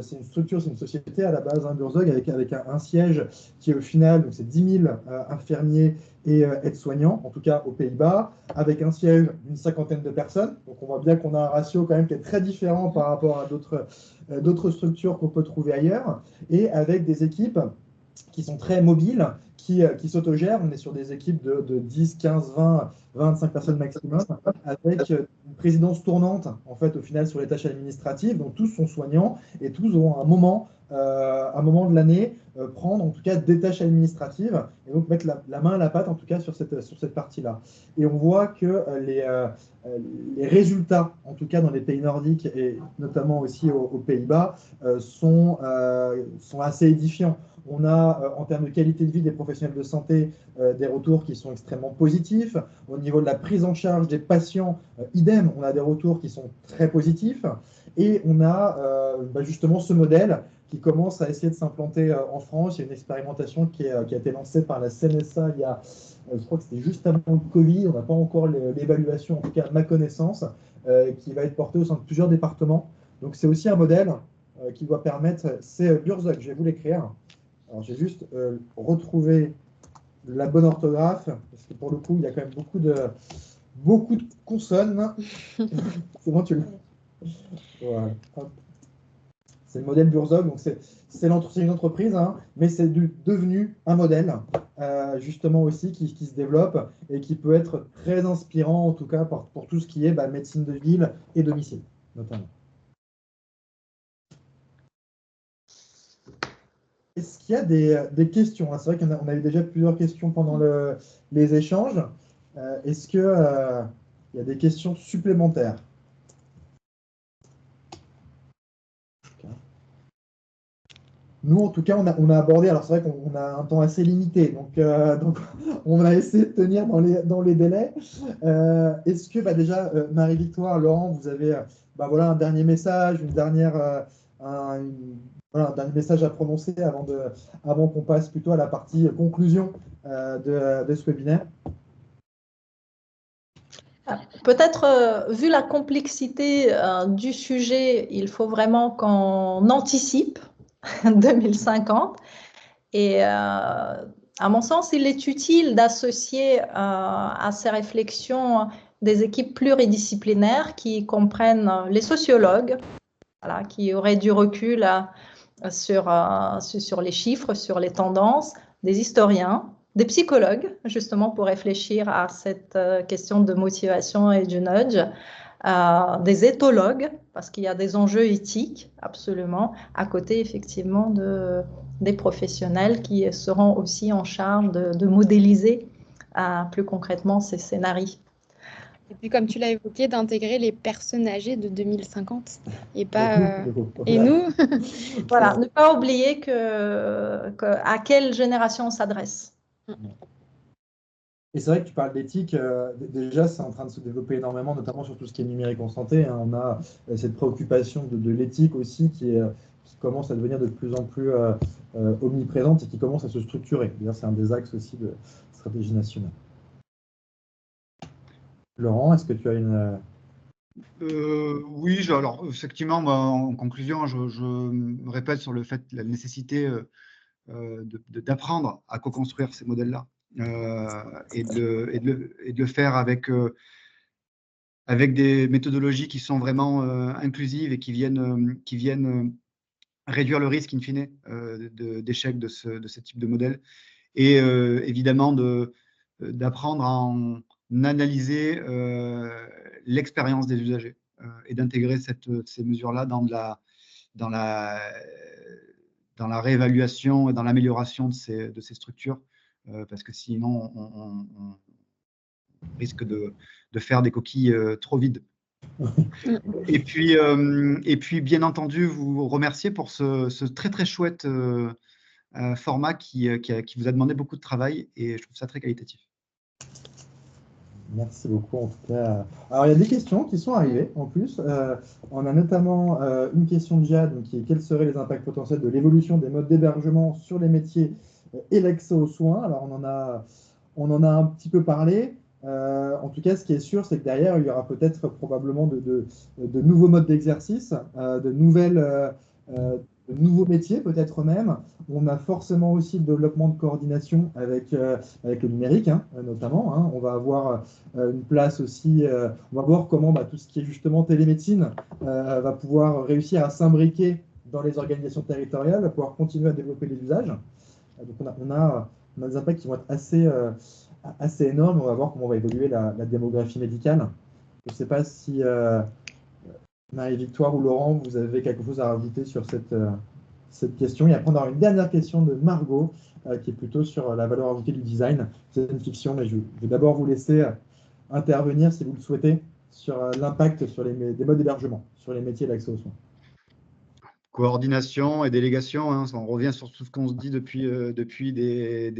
C'est une structure, c'est une société à la base, Burzorg, avec un siège qui est au final, donc c'est 10 000 infirmiers et aides-soignants, en tout cas aux Pays-Bas, avec un siège d'une 50aine de personnes. Donc on voit bien qu'on a un ratio quand même qui est très différent par rapport à d'autres structures qu'on peut trouver ailleurs, et avec des équipes qui sont très mobiles, qui s'autogèrent. On est sur des équipes de 10, 15, 20, 25 personnes maximum, avec une présidence tournante, en fait, au final, sur les tâches administratives. Donc, tous sont soignants et tous vont à un moment de l'année prendre, en tout cas, des tâches administratives et donc mettre la main à la pâte, en tout cas, sur cette partie-là. Et on voit que les résultats, en tout cas dans les pays nordiques et notamment aussi aux Pays-Bas, sont assez édifiants. On a, en termes de qualité de vie des professionnels de santé, des retours qui sont extrêmement positifs. Au niveau de la prise en charge des patients, idem, on a des retours qui sont très positifs. Et on a justement ce modèle qui commence à essayer de s'implanter en France. Il y a une expérimentation qui a été lancée par la CNSA il y a, je crois que c'était juste avant le Covid, on n'a pas encore l'évaluation, en tout cas à ma connaissance, qui va être portée au sein de plusieurs départements. Donc c'est aussi un modèle qui doit permettre, c'est Burzorg, je vais vous l'écrire. Alors, j'ai juste retrouvé la bonne orthographe, parce que pour le coup, il y a quand même beaucoup de consonnes. C'est bon, tu l'as. Voilà. C'est le modèle Burzorg, donc c'est une entreprise, mais c'est devenu un modèle, justement aussi, qui se développe et qui peut être très inspirant, en tout cas, pour tout ce qui est médecine de ville et domicile, notamment. Est-ce qu'il y a des questions? C'est vrai qu'on a eu déjà plusieurs questions pendant les échanges. Est-ce qu'il y a des questions supplémentaires? Nous, en tout cas, on a abordé, alors c'est vrai qu'on a un temps assez limité, donc on va essayer de tenir dans les délais. Est-ce que déjà, Marie-Victoire, Laurent, vous avez voilà, un dernier message, un dernier message à prononcer avant qu'on passe plutôt à la partie conclusion de ce webinaire? Peut-être, vu la complexité du sujet, il faut vraiment qu'on anticipe 2050. Et à mon sens, il est utile d'associer à ces réflexions des équipes pluridisciplinaires qui comprennent les sociologues, voilà, qui auraient du recul sur les chiffres, sur les tendances, des historiens, des psychologues, justement pour réfléchir à cette question de motivation et du nudge, des éthologues, parce qu'il y a des enjeux éthiques, absolument, à côté, effectivement, des professionnels qui seront aussi en charge de modéliser plus concrètement ces scénarios. Et puis, comme tu l'as évoqué, d'intégrer les personnes âgées de 2050 et pas et nous. Voilà, ne pas oublier à quelle génération on s'adresse. Et c'est vrai que tu parles d'éthique, déjà c'est en train de se développer énormément, notamment sur tout ce qui est numérique en santé. On a cette préoccupation de l'éthique aussi qui commence à devenir de plus en plus omniprésente et qui commence à se structurer. D'ailleurs, c'est un des axes aussi de stratégie nationale. Laurent, est-ce que tu as une... Oui, alors effectivement, en conclusion, je me répète sur le fait, la nécessité d'apprendre à co-construire ces modèles-là et de le faire avec avec des méthodologies qui sont vraiment inclusives et qui viennent réduire le risque in fine d'échec de ce type de modèle. Et évidemment d'apprendre à en analyser l'expérience des usagers et d'intégrer ces mesures-là dans la réévaluation et dans l'amélioration de ces structures, parce que sinon on risque de faire des coquilles trop vides. Et puis, bien entendu, vous remercier pour ce très très chouette format qui vous a demandé beaucoup de travail, et je trouve ça très qualitatif. Merci beaucoup en tout cas. Alors il y a des questions qui sont arrivées en plus. On a notamment une question de Jade qui est quels seraient les impacts potentiels de l'évolution des modes d'hébergement sur les métiers et l'accès aux soins. Alors on en a un petit peu parlé. En tout cas, ce qui est sûr, c'est que derrière, il y aura peut-être probablement de nouveaux modes d'exercice, de nouveaux métiers peut-être même. On a forcément aussi le développement de coordination avec le numérique, notamment. On va avoir une place aussi, on va voir comment tout ce qui est justement télémédecine va pouvoir réussir à s'imbriquer dans les organisations territoriales, va pouvoir continuer à développer les usages. Donc on a des impacts qui vont être assez énormes. On va voir comment va évoluer la démographie médicale. Je ne sais pas si Marie-Victoire ou Laurent, vous avez quelque chose à rajouter sur cette question. Et après, on aura une dernière question de Margot, qui est plutôt sur la valeur ajoutée du design. C'est une fiction, mais je vais d'abord vous laisser intervenir, si vous le souhaitez, sur l'impact sur des modes d'hébergement, sur les métiers d'accès aux soins. Coordination et délégation, on revient sur tout ce qu'on se dit depuis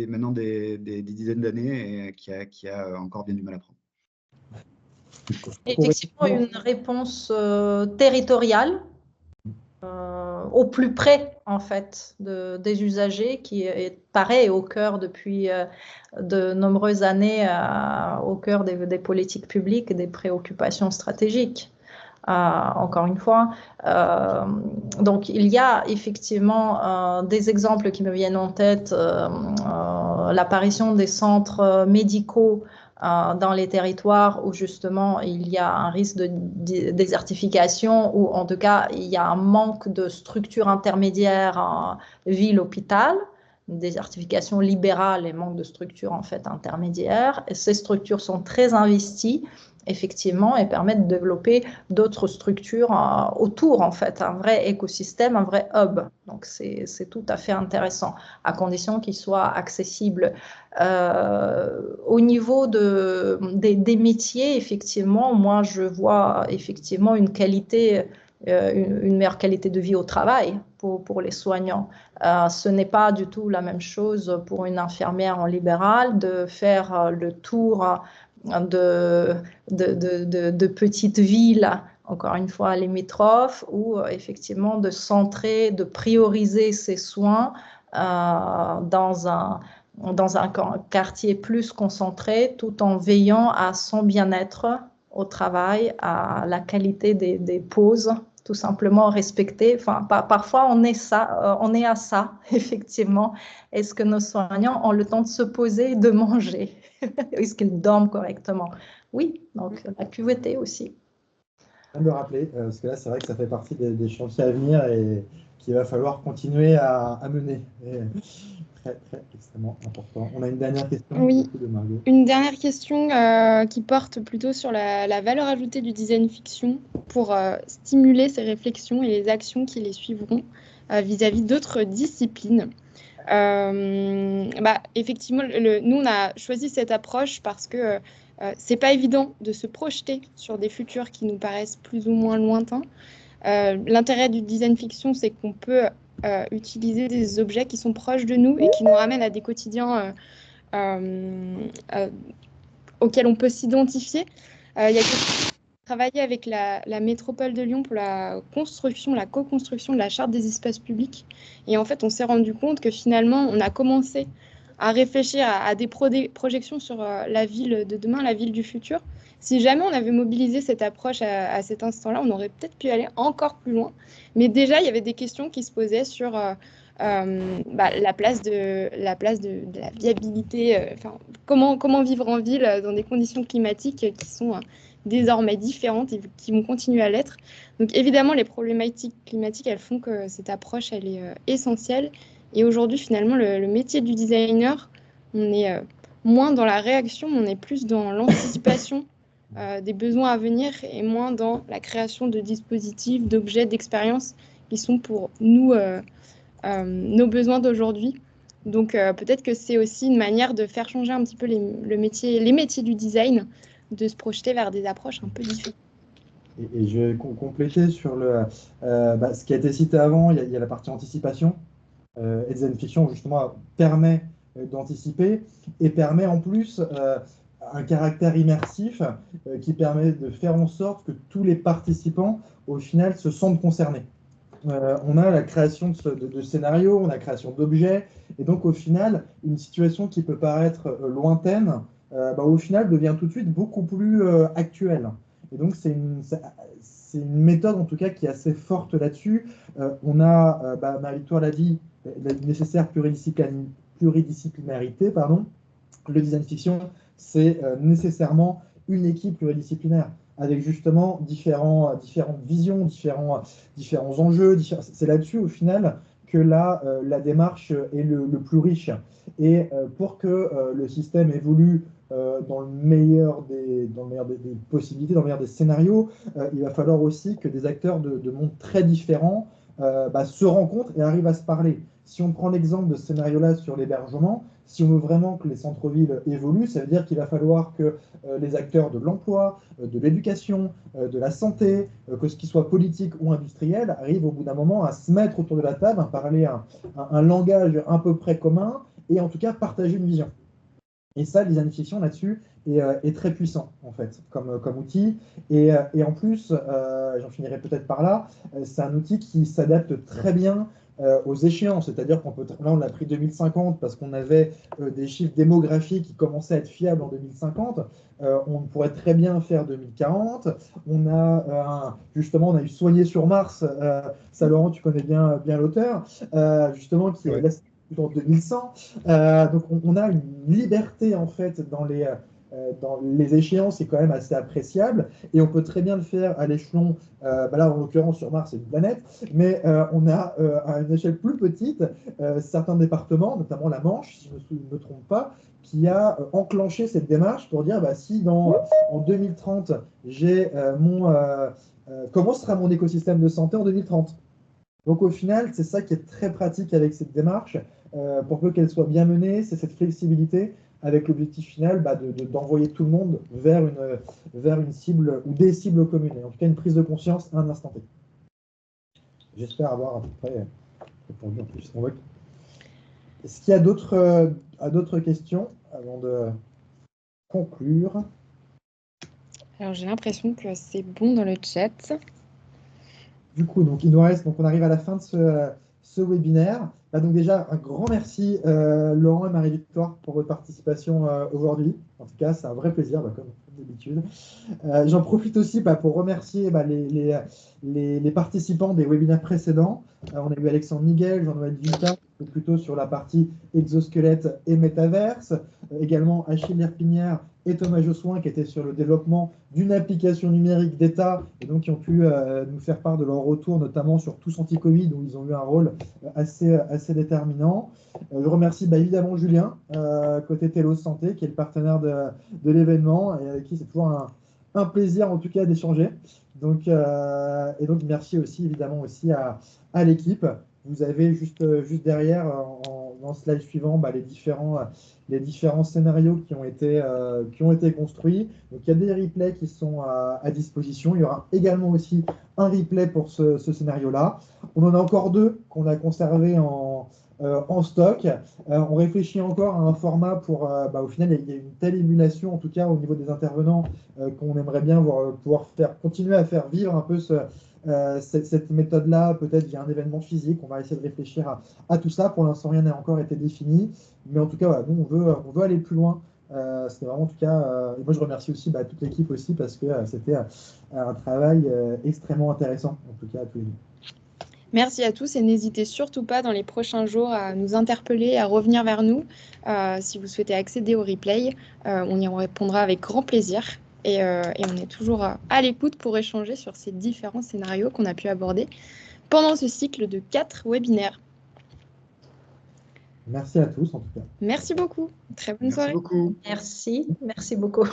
maintenant des dizaines d'années, et qui a encore bien du mal à prendre. Effectivement, une réponse territoriale, au plus près en fait des usagers, qui est pareil au cœur depuis de nombreuses années, au cœur des politiques publiques et des préoccupations stratégiques. Encore une fois, donc il y a effectivement des exemples qui me viennent en tête, l'apparition des centres médicaux dans les territoires où justement il y a un risque de désertification, ou en tout cas il y a un manque de structures intermédiaires ville-hôpital, une désertification libérale et manque de structures en fait intermédiaires. Et ces structures sont très investies effectivement et permettent de développer d'autres structures autour, en fait, un vrai écosystème, un vrai hub. Donc c'est tout à fait intéressant, à condition qu'il soit accessible. Au niveau des métiers, effectivement, moi je vois effectivement une meilleure qualité de vie au travail pour les soignants. Ce n'est pas du tout la même chose pour une infirmière en libéral de faire le tour de petites villes, encore une fois limitrophes, ou effectivement de centrer, de prioriser ses soins dans un quartier plus concentré, tout en veillant à son bien-être au travail, à la qualité des pauses, tout simplement respecter. Enfin, parfois on est à ça, effectivement. Est-ce que nos soignants ont le temps de se poser et de manger? Est-ce qu'ils dorment correctement? Oui, donc la QVT aussi. Je viens de le rappeler, parce que là, c'est vrai que ça fait partie des chantiers à venir et qu'il va falloir continuer à mener. Très, extrêmement important. On a une dernière question. Oui, de Margot. Une dernière question qui porte plutôt sur la valeur ajoutée du design fiction pour stimuler ces réflexions et les actions qui les suivront vis-à-vis d'autres disciplines. Effectivement, nous, on a choisi cette approche parce que c'est pas évident de se projeter sur des futurs qui nous paraissent plus ou moins lointains. L'intérêt du design fiction, c'est qu'on peut utiliser des objets qui sont proches de nous et qui nous ramènent à des quotidiens auxquels on peut s'identifier. Il y a travaillé avec la métropole de Lyon pour la co-construction de la charte des espaces publics. Et en fait, on s'est rendu compte que finalement, on a commencé à réfléchir à des projections sur la ville de demain, la ville du futur. Si jamais on avait mobilisé cette approche à cet instant-là, on aurait peut-être pu aller encore plus loin. Mais déjà, il y avait des questions qui se posaient sur la place de la viabilité, comment vivre en ville dans des conditions climatiques désormais différentes et qui vont continuer à l'être. Donc évidemment, les problématiques climatiques, elles font que cette approche, elle est essentielle. Et aujourd'hui, finalement, le métier du designer, on est moins dans la réaction, on est plus dans l'anticipation des besoins à venir et moins dans la création de dispositifs, d'objets, d'expériences qui sont pour nous nos besoins d'aujourd'hui. Donc peut-être que c'est aussi une manière de faire changer un petit peu les métiers du design, de se projeter vers des approches un peu différentes. Et je vais compléter sur ce qui a été cité avant, il y a la partie anticipation. Et design fiction, justement, permet d'anticiper et permet en plus un caractère immersif qui permet de faire en sorte que tous les participants, au final, se sentent concernés. On a la création de scénarios, on a la création d'objets, et donc au final, une situation qui peut paraître lointaine, au final devient tout de suite beaucoup plus actuelle. Et donc c'est une méthode en tout cas qui est assez forte là-dessus. On a, Marie-Victoire l'a dit, la nécessaire pluridisciplinarité, pardon. Le design fiction, c'est nécessairement une équipe pluridisciplinaire avec justement différentes visions, différents enjeux. C'est là-dessus, au final, que la démarche est le plus riche. Et pour que le système évolue dans le meilleur des possibilités, dans le meilleur des scénarios, il va falloir aussi que des acteurs de mondes très différents se rencontrent et arrivent à se parler. Si on prend l'exemple de ce scénario-là sur l'hébergement, si on veut vraiment que les centres-villes évoluent, ça veut dire qu'il va falloir que les acteurs de l'emploi, de l'éducation, de la santé, que ce qui soit politique ou industriel, arrivent au bout d'un moment à se mettre autour de la table, à parler un langage à peu près commun et en tout cas partager une vision. Et ça, le design fiction là-dessus est très puissant en fait comme outil. Et en plus, j'en finirai peut-être par là, c'est un outil qui s'adapte très bien aux échéances, c'est-à-dire là on a pris 2050 parce qu'on avait des chiffres démographiques qui commençaient à être fiables en 2050, on pourrait très bien faire 2040, justement on a eu Soigné sur Mars, ça Laurent tu connais bien l'auteur, justement qui est en 2100, donc on a une liberté en fait dans les échéances, c'est quand même assez appréciable et on peut très bien le faire à l'échelon, là en l'occurrence sur Mars c'est une planète, mais on a à une échelle plus petite certains départements, notamment la Manche, si je ne me trompe pas, qui a enclenché cette démarche pour dire si en 2030 j'ai comment sera mon écosystème de santé en 2030. Donc au final, c'est ça qui est très pratique avec cette démarche, pour peu qu'elle soit bien menée, c'est cette flexibilité avec l'objectif final d'envoyer tout le monde vers une cible ou des cibles communes, et en tout cas une prise de conscience à un instant T. J'espère avoir à peu près répondu en plus. Est-ce qu'il y a d'autres questions avant de conclure? Alors j'ai l'impression que c'est bon dans le chat. Du coup, donc il nous reste, donc on arrive à la fin de ce webinaire. Donc déjà, un grand merci Laurent et Marie-Victoire pour votre participation aujourd'hui. En tout cas, c'est un vrai plaisir, comme d'habitude. J'en profite aussi pour remercier les participants des webinaires précédents. On a eu Alexandre Miguel, Jean-Noël Vita, plutôt sur la partie exosquelette et métaverse. Également Achille Lerpinière et Thomas Jossoin qui étaient sur le développement d'une application numérique d'État et donc qui ont pu nous faire part de leur retour, notamment sur Tous Anti-Covid, où ils ont eu un rôle assez déterminant. Je remercie évidemment Julien, côté Telos Santé, qui est le partenaire de l'événement et avec qui c'est toujours un plaisir en tout cas d'échanger. Donc merci aussi évidemment aussi à l'équipe. Vous avez juste derrière, dans ce slide suivant, les différents scénarios qui ont été construits. Donc il y a des replays qui sont à disposition. Il y aura également aussi un replay pour ce scénario-là. On en a encore 2 qu'on a conservés en stock. On réfléchit encore à un format pour, au final, il y a une telle émulation, en tout cas au niveau des intervenants, qu'on aimerait bien pouvoir continuer à faire vivre un peu cette méthode-là, peut-être via un événement physique. On va essayer de réfléchir à tout ça. Pour l'instant, rien n'a encore été défini. Mais en tout cas, nous, on veut aller plus loin. C'était vraiment, en tout cas, et moi, je remercie aussi toute l'équipe aussi, parce que c'était un travail extrêmement intéressant, en tout cas, à tous les deux. Merci à tous et n'hésitez surtout pas dans les prochains jours à nous interpeller, à revenir vers nous si vous souhaitez accéder au replay. On y répondra avec grand plaisir. Et on est toujours à l'écoute pour échanger sur ces différents scénarios qu'on a pu aborder pendant ce cycle de 4 webinaires. Merci à tous en tout cas. Merci beaucoup. Très bonne soirée. Merci beaucoup. Merci beaucoup.